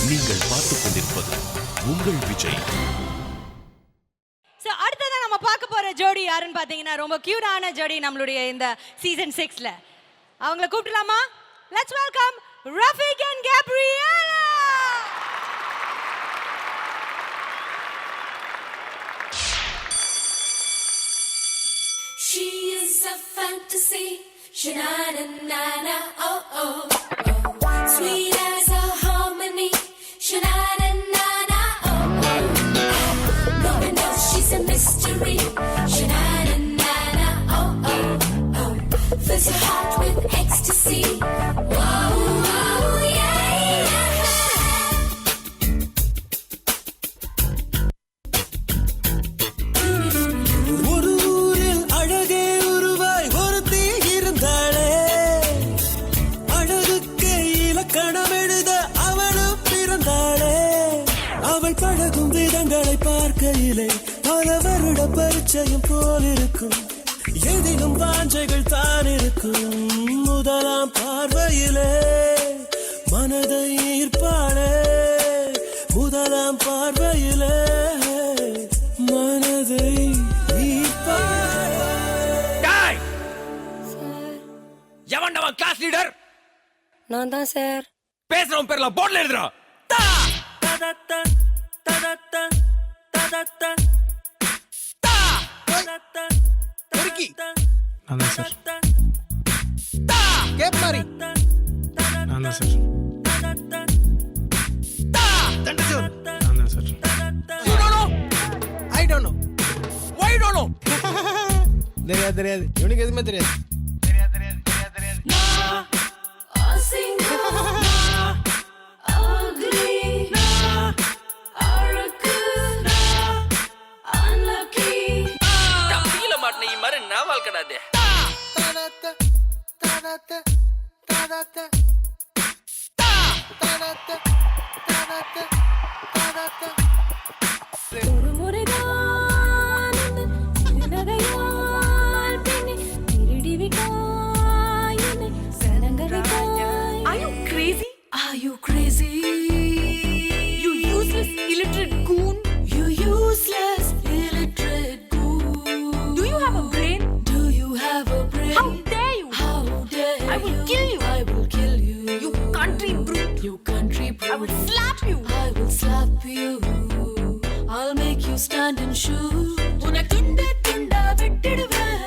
நீங்கள் பார்த்துக் கொண்டிருப்பது உங்கள் விஜய். So அடுத்ததா நம்ம பார்க்க போற ஜோடி யாருன்னு பாத்தீங்கன்னா ரொம்ப கியூட்டான ஜோடி நம்மளுடைய இந்த சீசன் 6ல. அவங்களை கூப்பிடலாமா? Let's welcome Rafiq and Gabriella. She is a fantasy, sha-na-na-na-na, oh oh oh. Sweet as a harmony, sha-na-na-na-na, oh oh. No one knows she's a mystery, sha-na-na-na-na, oh oh oh. Fills your heart with ecstasy, whoa whoa yeah yeah. பார்க்கையிலே பல வருட பரிச்சயம் போல் இருக்கும், எதிலும் வாஞ்சைகள் தான் இருக்கும். முதலாம் பார்வையிலே மனதை ஈர்ப்பாளே முதலாம் பார்வையிலே மனதை ஈர்ப்பாளே. எவன் கிளாஸ் லீடர்? நான் தான் சார். பேசுறவன் பேர்ல போர்ட்ல எழுதுறா. நான் தான் சார். கேப் மாதிரி நான் தான் சார். தண்டச்சோர் நான் தான் sir. You don't know? I don't know. Why you don't know? தெரியாது இவனுக்கு எதுவுமே தெரியாது. ஒரு முறைதான் நகையால் பெண்ணை திருடி விட்டாய் என்னை சடங்க விட்டாய். Are you crazy? Are you crazy? You useless illiterate goon. You useless illiterate goon. Do you have a brain? Do you have a brain? How dare you? How dare you? I will kill you. I will kill you. You country brute. You country brute. I will slap you. I will slap you. I'll make you stand and shoot. உன்னை துண்டு துண்டா விட்டுடுவேன்.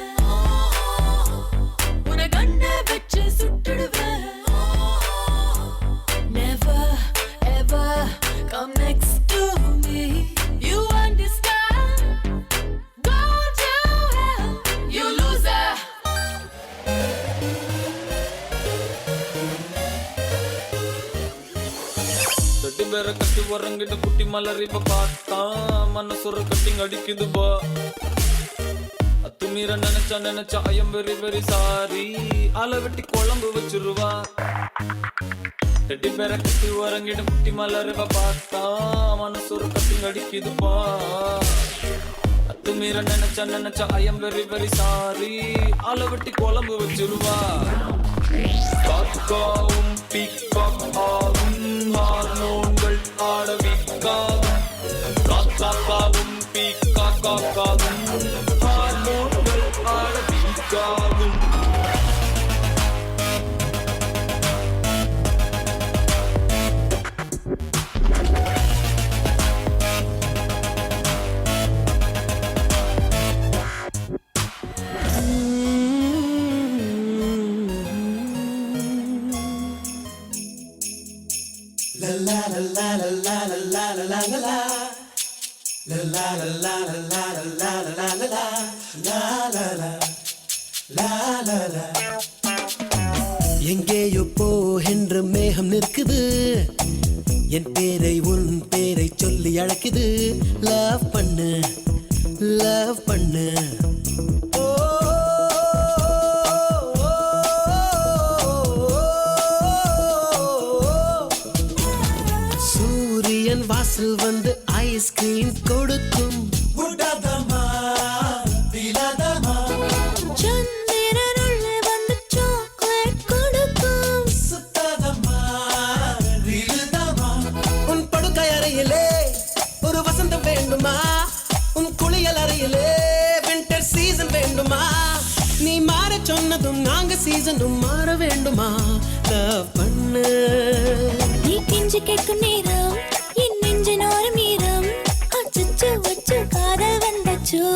உன்னை கண்ணை வச்சு சுட்டுடுவேன். Never ever come next to me. You understand? Go to hell, you loser. தொட்டி பேர கட்டி உறங்கிட்டு குட்டி மலரிப்ப பார்த்தா மனசுற கட்டிங் அடிக்குது பா. அத்துமீற நினைச்சா ஐயம் வெரி வெரி சாரி. ஆளை வெட்டி குழம்பு வச்சிருவா. தொட்டி பேர கட்டி உறங்கிட்டு குட்டி மலரிப்ப பார்த்தா மனசுற கட்டிங் அடிக்குது பா. அத்துமீற நினைச்சா ஐயம் வெரி வெரி சாரி. ஆளை வெட்டி குழம்பு வச்சிருவா. காக்காவும் பீக்காக் ஆகும் ஹார்மோன்கள் ஆடவிக்காகும். காக்காவும் பீக்காக்காகும் ஹார்மோன்கள் ஆடவிக்காகும். எங்கேயோ போகின்ற மேகம் நிற்குது. என் பேரை உன் பேரை சொல்லி அழைக்குது. லவ் பண்ணு லவ் பண்ணு. சூரியன் வாசல் வந்து ஐஸ்கிரீம் கொடுக்கும். சந்திரன் உள்ளே வந்து சாக்லேட் கொடுக்கும். உன் படுக்கை அறையிலே ஒரு வசந்தம் வேண்டுமா? உன் குளியல் அறையிலே வின்டர் சீசன் வேண்டுமா? நீ மாற சொன்னதும் நாங்க சீசனும் மாற வேண்டுமா? லவ் பண்ணு. நீ கெஞ்சு கேட்கும் நேரம் என் நெஞ்சினோரம் ஈரம். அச்சச்சோ அச்சோ காதல் வந்தச்சோ.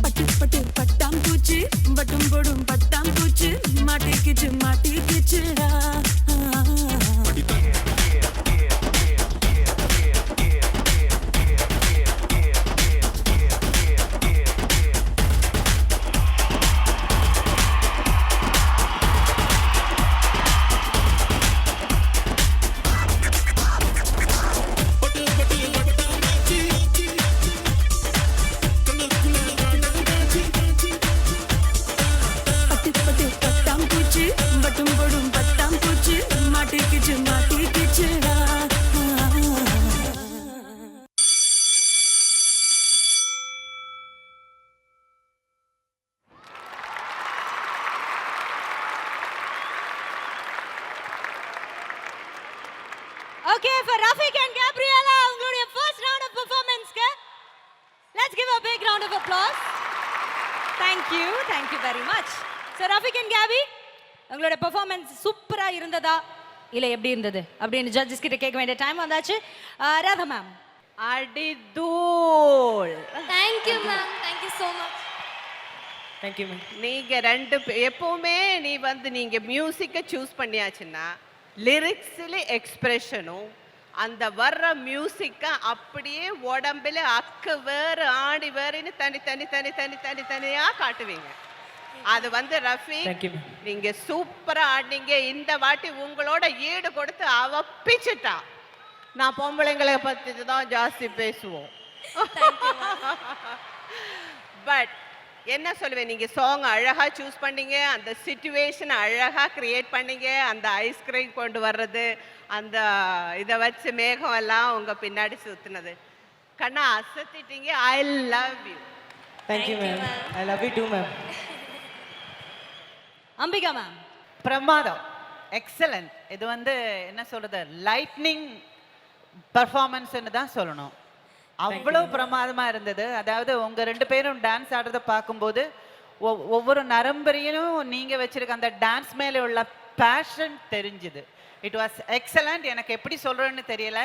பட்டு பட்டு பட்டாம் பூச்சி வட்டும் போடும் பட்டாம் பூச்சி மாட்டிக்கிச்சு மாட்டிக்கிச்சு Okay, for Rafiq and Gabriella, உங்களுடைய first round of performance-க்கு let's give a big round of applause. Thank you very much. So Rafiq and Gabby, உங்களுடைய performance சூப்பரா இருந்ததா இல்ல எப்படி இருந்தது அப்படின்னு ஜட்ஜஸ் கிட்ட கேட்க வேண்டிய டைம் வந்தாச்சு. ராதா மேம். அடிதூள். Thank you ma'am. Thank you so much. Thank you, ma'am. நீங்க ரெண்டு எப்பவுமே நீங்க மியூசிக்கை சூஸ் பண்ணியாச்சுன்னா லிரிக்ஸ்ல எக்ஸ்பிரஷனும் அந்த வர்ற மியூசிக்கை அப்படியே உடம்புல அக்கு வேறு ஆடி வேறுன்னு தனியா காட்டுவீங்க. அது ரஃபி நீங்க சூப்பரா ஆடினீங்க. இந்த வாட்டி உங்களோட ஈடு கொடுத்து அவப்பிச்சுட்டா. நான் பொம்பளைங்களை பத்தி தான் ஜாஸ்தி பேசுவோம். பட் என்ன சொல்லுவேன், நீங்க சாங் அழகா சூஸ் பண்ணீங்க, அந்த சிச்சுவேஷன் அழகா கிரியேட் பண்ணீங்க. அந்த ஐஸ்கிரீம் கொண்டு வர்றது, அந்த இதை வச்சு மேகம் எல்லாம் உங்க பின்னாடி சுத்துனது, கண்ணா அசத்திட்டீங்க. I love you. Thank you ma'am. I love you too ma'am. Ambika ma'am. பிரமாதம், எக்ஸலண்ட். இது என்ன சொல்றது, லைட்னிங் பர்ஃபார்மன்ஸ்னு தான் சொல்லணும். அவ்வளவு பிரமாதமா இருந்தது. அதாவது உங்க ரெண்டு பேரும் டான்ஸ் ஆடுறத பார்க்கும்போது ஒவ்வொரு நரம்பரையும் நீங்க வச்சிருக்க அந்த டான்ஸ் மேல உள்ள பேஷன் தெரிஞ்சுது. It was excellent. எனக்கு எப்படி சொல்றேன்னு தெரியல.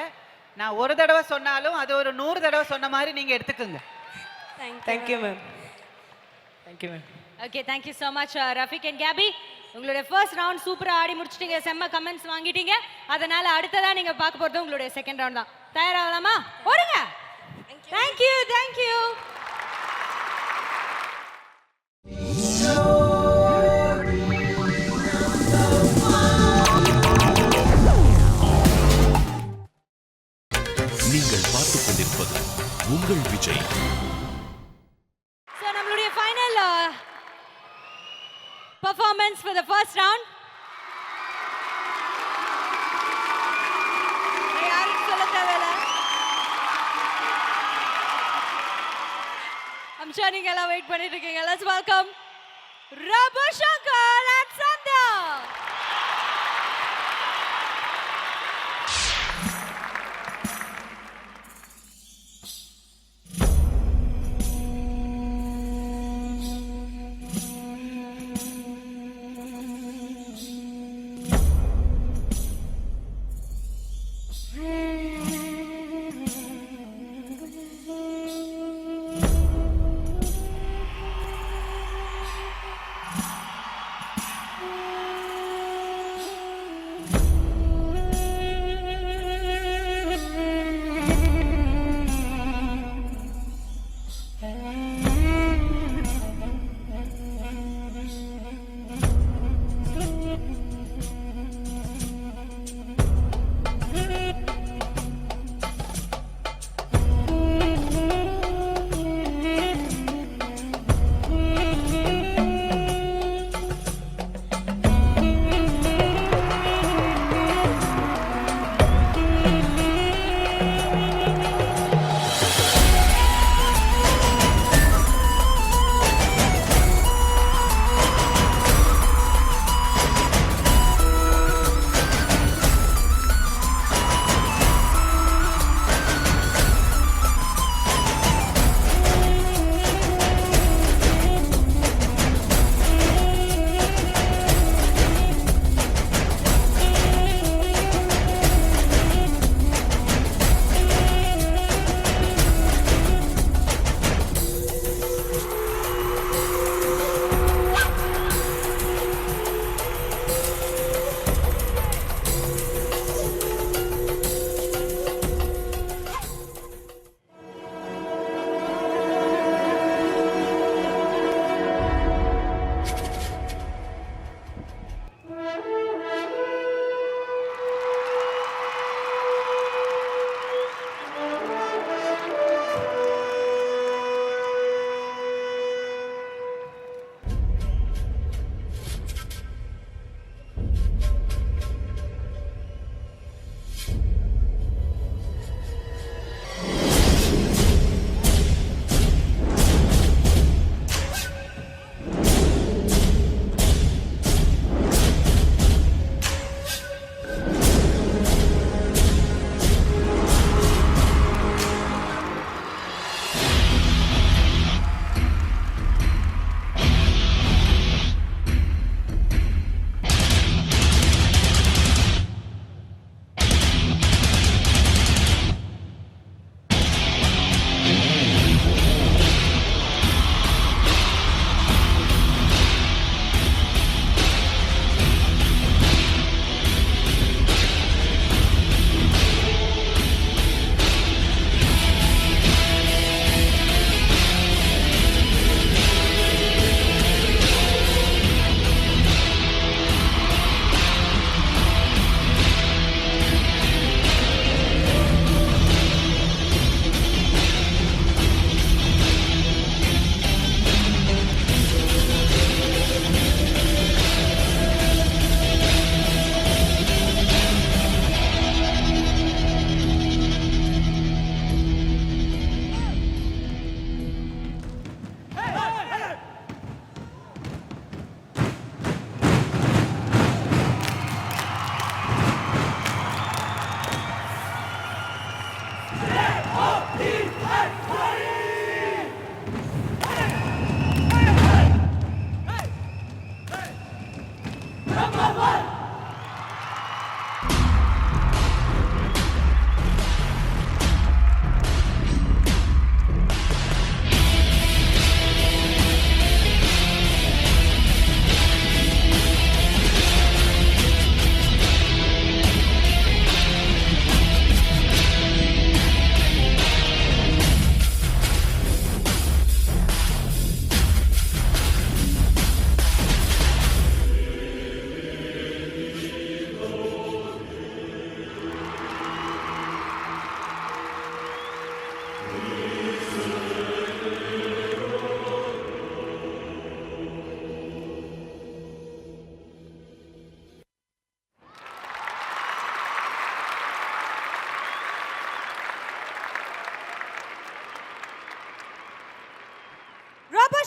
நான் ஒரு தடவை சொன்னாலும் அது ஒரு 100 தடவை சொன்ன மாதிரி நீங்க எடுத்துக்கோங்க. Thank you ma'am. Thank you ma'am. Okay, thank you so much Rafiq and Gabby. உங்களுடைய ஃபர்ஸ்ட் ரவுண்ட் சூப்பரா ஆடி முடிச்சிட்டீங்க, செம்ம கமெண்ட்ஸ் வாங்கிட்டீங்க. அதனால அடுத்ததா நீங்க பார்க்க போறது உங்களுடைய செகண்ட் ரவுண்ட் தான். தயாராகலாமா? ஓடுங்க. Thank you. நீங்கள் பார்த்துக் கொண்டிருப்பது உங்கள் விஜய். So நம்மளுடைய final performance for the first round. யாரும் சொல்ல தேவையில்ல. I'm sure நீங்க எல்லாம் வெயிட் பண்ணிட்டு இருக்கீங்க. Let's welcome Rabu Shankar and Sandhya.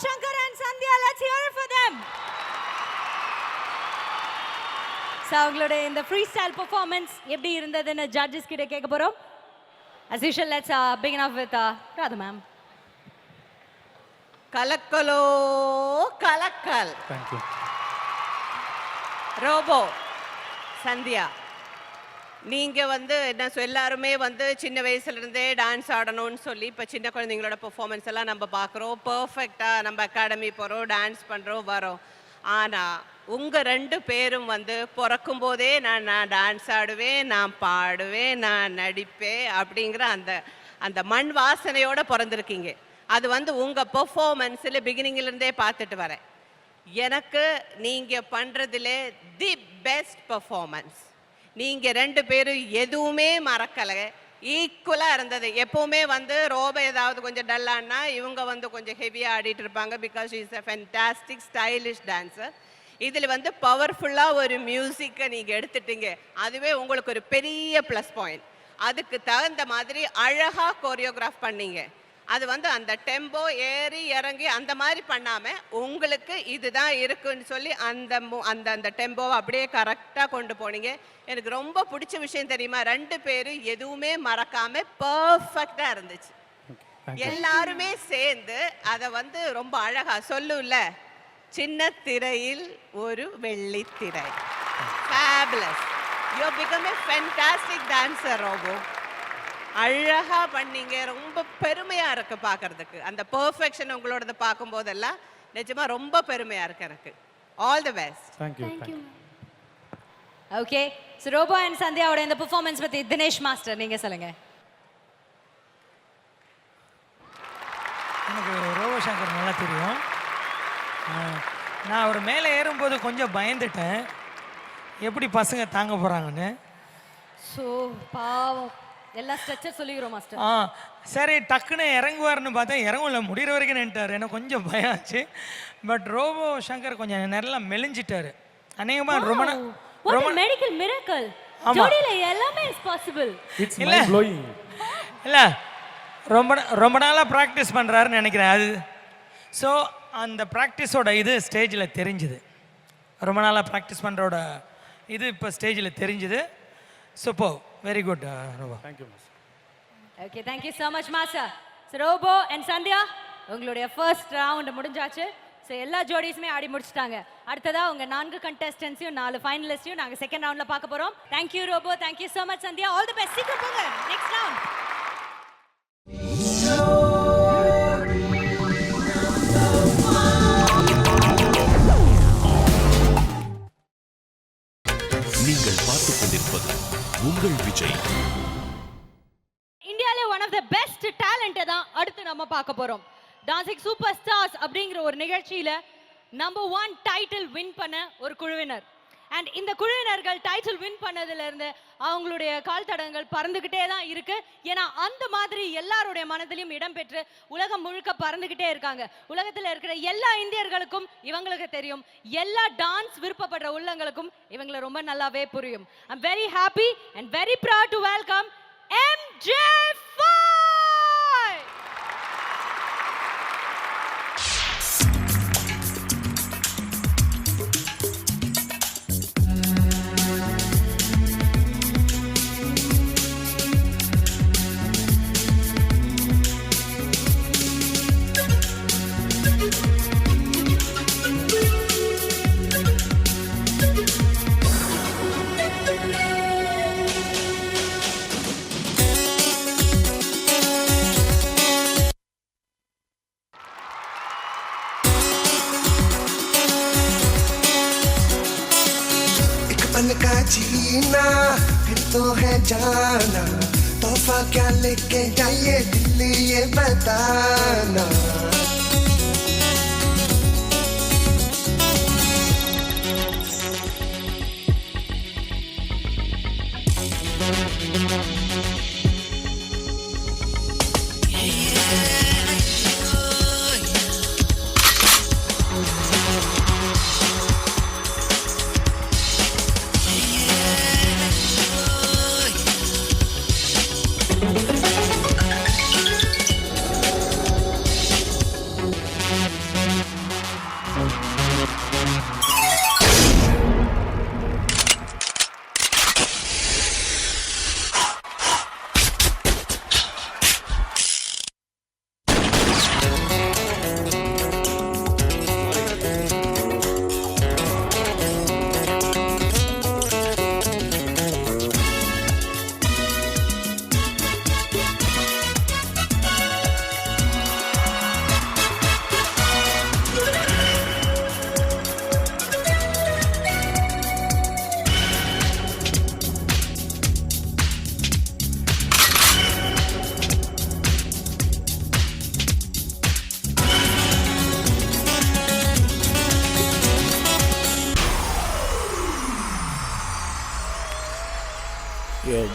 Shankar and Sandhya, let's hear it for them. So அவங்களுடைய இந்த ஃப்ரீ ஸ்டைல் பெர்ஃபார்மன்ஸ் எப்படி இருந்ததுன்னு ஜட்ஜஸ் கிட்ட கேட்க போறோம். As usual, let's begin off with Radha ma'am. கலக்கலோ Kalakkal. Thank you. Robot Sandhya, நீங்கள் வந்து என்ன எல்லாருமே வந்து சின்ன வயசுலேருந்தே டான்ஸ் ஆடணும்னு சொல்லி இப்போ சின்ன குழந்தைங்களோட பெர்ஃபார்மன்ஸ் எல்லாம் நம்ம பார்க்குறோம். பர்ஃபெக்டாக நம்ம அகாடமி போகிறோம், டான்ஸ் பண்ணுறோம், வரோம். ஆனால் உங்கள் 2 பேரும் வந்து பிறக்கும் போதே நான் டான்ஸ் ஆடுவேன், நான் பாடுவேன், நான் நடிப்பேன் அப்படிங்கிற அந்த மண் வாசனையோடு பிறந்திருக்கீங்க. அது வந்து உங்கள் பெர்ஃபார்மன்ஸில் பிகினிங்கிலேருந்தே பார்த்துட்டு வரேன். எனக்கு நீங்கள் பண்ணுறதுல தி பெஸ்ட் பெர்ஃபார்மன்ஸ். நீங்கள் 2 பேரும் எதுவுமே மறக்கலை, ஈக்குவலாக இருந்தது. எப்போவுமே வந்து ரோபோ ஏதாவது கொஞ்சம் டல்லான்னா இவங்க வந்து கொஞ்சம் ஹெவியாக ஆடிட்டு இருப்பாங்க. Because is a fantastic stylish dancer. இதில் வந்து பவர்ஃபுல்லாக ஒரு மியூசிக்கை நீங்கள் எடுத்துட்டீங்க. அதுவே உங்களுக்கு ஒரு பெரிய ப்ளஸ் பாயிண்ட். அதுக்கு தகுந்த மாதிரி அழகாக கோரியோகிராஃப் பண்ணீங்க. அது வந்து அந்த டெம்போ ஏறி இறங்கி அந்த மாதிரி பண்ணாமல் உங்களுக்கு இதுதான் இருக்குன்னு சொல்லி அந்த டெம்போவை அப்படியே கரெக்டாக கொண்டு போனீங்க. எனக்கு ரொம்ப பிடிச்ச விஷயம் தெரியுமா, 2 பேரும் எதுவுமே மறக்காமல் பர்ஃபெக்டாக இருந்துச்சு. எல்லாருமே சேர்ந்து அதை வந்து ரொம்ப அழகாக சொல்லும்ல, சின்ன திரையில் ஒரு வெள்ளித்திரை. Fabulous. You have become a fantastic dancer, Robo. அழகா பண்ணீங்க. ரொம்ப பெருமையா இருக்கு பார்க்கறதுக்கு. அந்த பெர்ஃபெக்ஷன் உங்களோடத பார்க்கும்போதெல்லாம் நிஜமா ரொம்ப பெருமையா இருக்கு எனக்கு. All the best. Thank you. Okay, so robot and சந்தியாவோட இந்த பெர்ஃபார்மன்ஸ் பற்றி தினேஷ் மாஸ்டர் நீங்கள் சொல்லுங்க. எனக்கு ரோபோ சங்கர் நல்லா தெரியும். நான் அவர் மேலே ஏறும்போது கொஞ்சம் பயந்துட்டேன், எப்படி பசங்க தாங்க போகிறாங்கன்னு. ஸோ பாவம், எல்லா ஸ்ட்ரெச்சர் சொல்லிக்கிறோம் மாஸ்டர். சரி, டக்குன்னு இறங்குவார்னு பார்த்தேன், இறங்கல, முடிகிற வரைக்கும் நின்ட்டார். எனக்கு கொஞ்சம் பயம் ஆச்சு. பட் ரோபோ சங்கர் கொஞ்சம் நல்லா மெலிஞ்சிட்டாரு. அநேகமாக ரொம்ப மெடிக்கல் மிராக்கிள். ஜோடியில எல்லாமே is possible. It's mind blowing. இல்லை, ரொம்ப நாளாக ப்ராக்டிஸ் பண்ணுறாருன்னு நினைக்கிறேன். அது ஸோ அந்த ப்ராக்டிஸோட இது ஸ்டேஜில் தெரிஞ்சுது. ரொம்ப நாளாக ப்ராக்டிஸ் பண்ணுறோட இது இப்போ ஸ்டேஜில் தெரிஞ்சுது. So very good Robo. Thank you. Okay, thank you so much master. So robot and Sandhya, உங்களுடைய ஃபர்ஸ்ட் ரவுண்ட் முடிஞ்சாச்சு. ஸோ எல்லா ஜோடிஸுமே ஆடி முடிச்சிட்டாங்க. அடுத்ததாக உங்கள் 4 கண்டஸ்டன்ஸையும் 4 ஃபைனலிஸ்டையும் நாங்கள் செகண்ட் ரவுண்டில் பார்க்க போகிறோம். Thank you Robo, thank you so much Sandhya. All the best. சீக்கிரம் போங்க நெக்ஸ்ட் ரவுண்ட். நீங்கள் பார்த்துக் கொண்டிருப்பது உங்கள் விஜய். இந்தியாவிலே ஒன் ஆஃப் த பெஸ்ட் டேலண்ட்டை தான் அடுத்து நம்ம பார்க்க போகிறோம். டான்சிங் சூப்பர் ஸ்டார்ஸ் அப்படிங்கிற ஒரு நிகழ்ச்சியில் நம்பர் 1 டைட்டில் வின் பண்ண ஒரு குழுவினர். அண்ட் இந்த குழுவினர்கள் டைட்டில் வின் பண்ணதுலேருந்து அவங்களுடைய கால் தடங்கள் பறந்துக்கிட்டே தான் இருக்கு. ஏன்னா அந்த மாதிரி எல்லாருடைய மனதிலையும் இடம்பெற்று உலகம் முழுக்க பறந்துக்கிட்டே இருக்காங்க. உலகத்தில் இருக்கிற எல்லா இந்தியர்களுக்கும் இவங்களுக்கு தெரியும், எல்லா டான்ஸ் விருப்பப்படுற உள்ளங்களுக்கும் இவங்களை ரொம்ப நல்லாவே புரியும். I'm very happy and very proud to welcome MJ5. का जीना फिर तो है जाना, तोहफा क्या लेके जाइए दिल्ली ये बताना.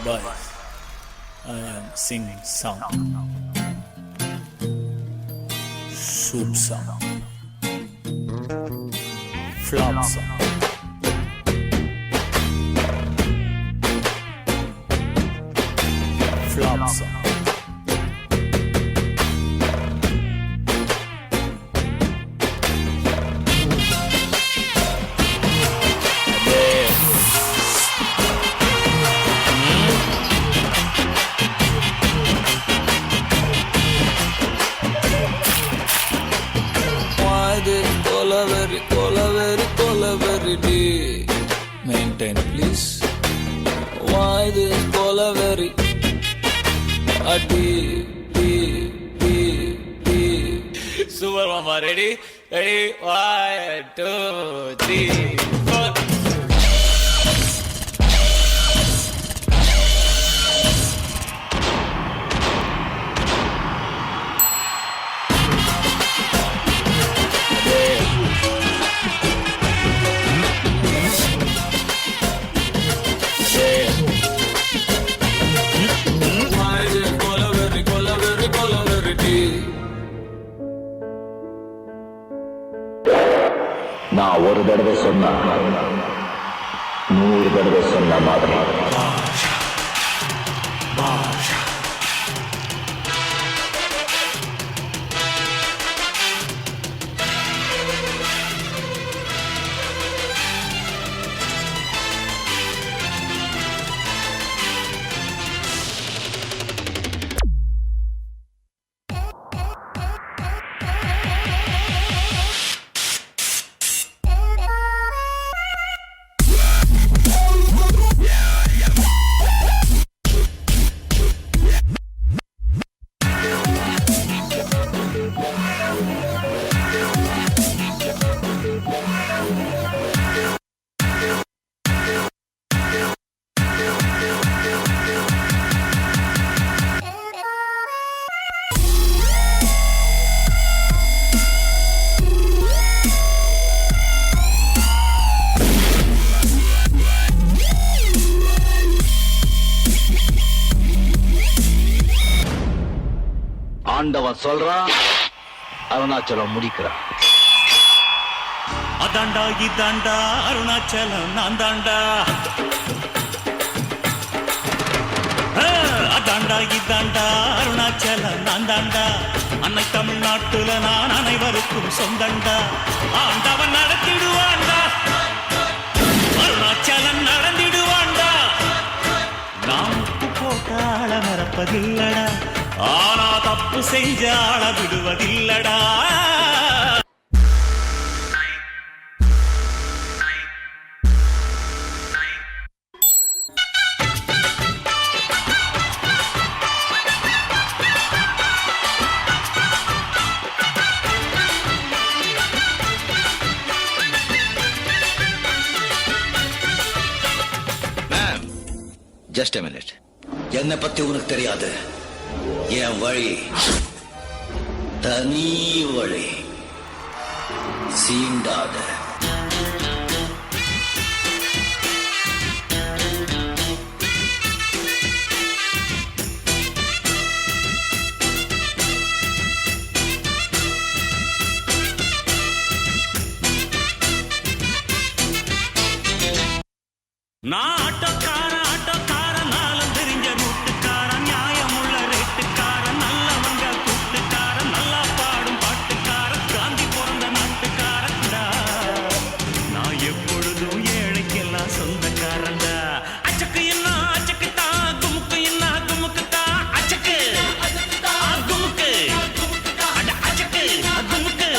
boys, I am sing song, shoot song, flop song. Flop song. Why this Colaveri D? Maintain, please. Why this Colaveri? A D. Super Mama, ready? Ready? 1, 2, 3, 4. நான் ஒரு தடவை சொன்னா 100 தடவை சொன்ன மாதிரி. ஆண்டவன் சொல்றான், அருணாச்சலம் முடிக்கிறான். அதாண்டா இதாண்டா அருணாச்சலம் நான் தாண்டா. அதாண்டா இதாண்டா அருணாச்சலம் நான் தாண்டா. அன்னை தமிழ்நாட்டுல நான் அனைவருக்கும் சொந்தண்டா. ஆண்டவன் நடத்திடுவாண்டா, அருணாச்சலம் நடந்திடுவாண்டா. நாம் உப்பு போட்ட ஆள மறப்பதில்லடா, ஆனா தப்பு செஞ்ச ஆள விடுவதில்லடா. Just a minute. என்னை பத்தி உனக்கு தெரியாது. என் வழி தனி வழி, சீண்டாத. நான் ஆட்டோக்காரன் நாளும் தெரிஞ்ச ரூட்டுக்காரன், நியாயமுள்ள ரேட்டுக்காரன், நல்லவங்க கூட்டுக்காரன், நல்லா பாடும் பாட்டுக்காரன், காந்தி பிறந்த நாட்டுக்காரன்டா. நான் எப்பொழுதும் ஏழைக்கெல்லாம் சொந்தக்காரன்டா. அச்சக்கு என்ன அச்சக்கு தான், குமுக்கு என்ன குமுக்கு தான், அச்சக்கு குமுக்கு அட அச்சக்கு குமுக்கு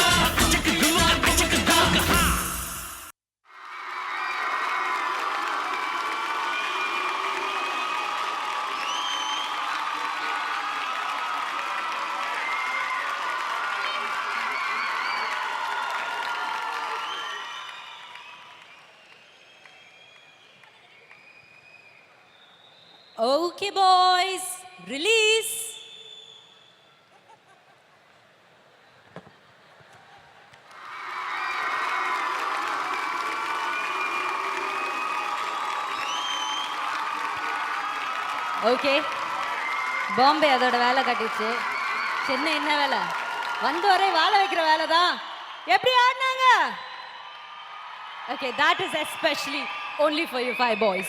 அச்சக்கு குமுக்கு அச்சக்கு குமுக்கு. Okay, boys, release. Okay, Bombay அதோட வேலை கட்டிச்சு. சென்னை என்ன வேலை? வந்த வரை வாழ வைக்கிற வேலை தான். எப்படி ஆடினாங்க? Okay, that is especially only for you 5 boys.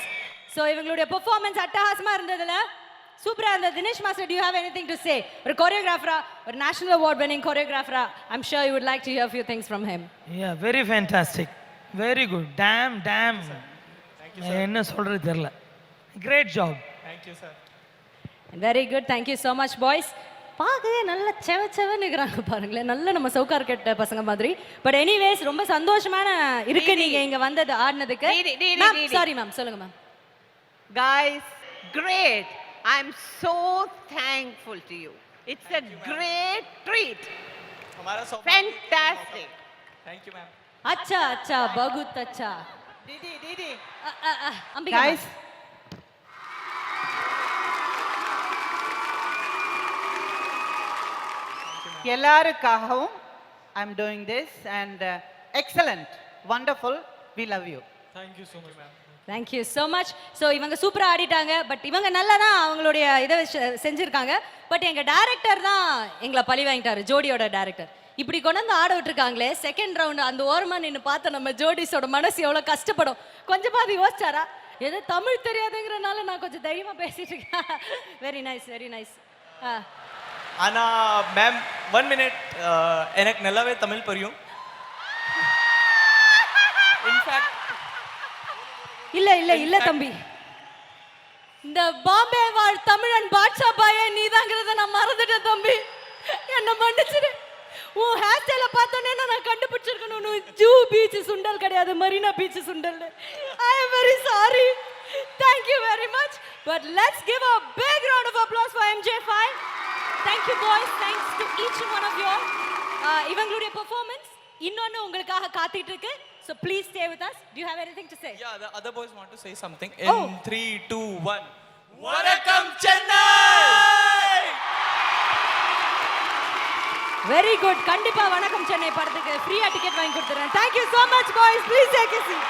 So இவங்களுடைய பெர்ஃபார்மன்ஸ் அட்டகாசமா இருந்ததுல சூப்பரா இருந்தது. Dinesh master, do you have anything to say? ஒரு கோரியோகிராஃபரா, ஒரு national award winning கோரியோகிராஃபரா, I'm sure you would like to hear a few things from him. Yeah, very fantastic. Very good. Damn. என்ன சொல்றது தெரியல. Great job. Thank you, sir. Very good. Thank you so much, boys. பார்க்கவே நல்ல செவன்னு இருக்கிறாங்க பாருங்களேன், நல்ல நம்ம சவுக்கார் கட்ட பசங்க மாதிரி. பட் எனிவேஸ் ரொம்ப சந்தோஷமான இருக்கு நீங்க இங்க வந்தது ஆடினதுக்கு. சாரி மேம், சொல்லுங்க ma'am. Guys, great. I'm so thankful to you. It's a great treat. Fantastic. Thank you, ma'am. अच्छा, बहुत अच्छा. Didi. अंबिका Guys, எல்லாருக்காகவும் I am doing this and excellent, wonderful, we love you. Thank you so much, ma'am. Thank you so much. ஸோ இவங்க சூப்பராக ஆடிட்டாங்க. But இவங்க நல்லா தான் அவங்களுடைய இதை செஞ்சுருக்காங்க. பட் எங்கள் டேரக்டர் தான் எங்களை பழி வாங்கிட்டாரு, ஜோடியோட டேரக்டர். இப்படி கொண்டு வந்து ஆட விட்டுருக்காங்களே, செகண்ட் ரவுண்டு அந்த ஓரமாக நின்று பார்த்த நம்ம ஜோடிஸோட மனசு எவ்வளோ கஷ்டப்படும். கொஞ்சம் பாதி யோசிச்சாரா? எது தமிழ் தெரியாதுங்கிறனால நான் கொஞ்சம் தைரியமாக பேசிட்டு இருக்கேன். Very nice. ஆனா மேம் 1 மினிட், எனக்கு நல்லாவே தமிழ் புரியும். இன்ஃபேக்ட் இல்ல தம்பி, இந்த பாம்பே வாழ் தமிழன் பாட்ஷா பாயே நீதாங்கிறத நான் மறந்துட்டேன் தம்பி, என்ன மன்னிச்சிடு. உன் ஹேர் ஸ்டைல பார்த்தோன்னே நான் கண்டுபிடிச்சிருக்கணும், ஜூ பீச் சுண்டல் கிடையாது, Marina beach sundal. I am very sorry. Thank you very much. But let's give a big round of applause for MJ5. Thank you boys. Thanks to each and one of you. இவங்களுடைய performance இன்னொன்னு உங்களுக்காக காத்துட்டு இருக்கு. So please stay with us. Do you have anything to say? Yeah, the other boys want to say something. In 3, 2, 1. Vanakkam Chennai! Very good. கண்டிப்பா வணக்கம் சென்னை படத்துக்கு ஃப்ரீயா ticket வாங்கி கொடுத்துறேன். Thank you so much boys. Please take a seat.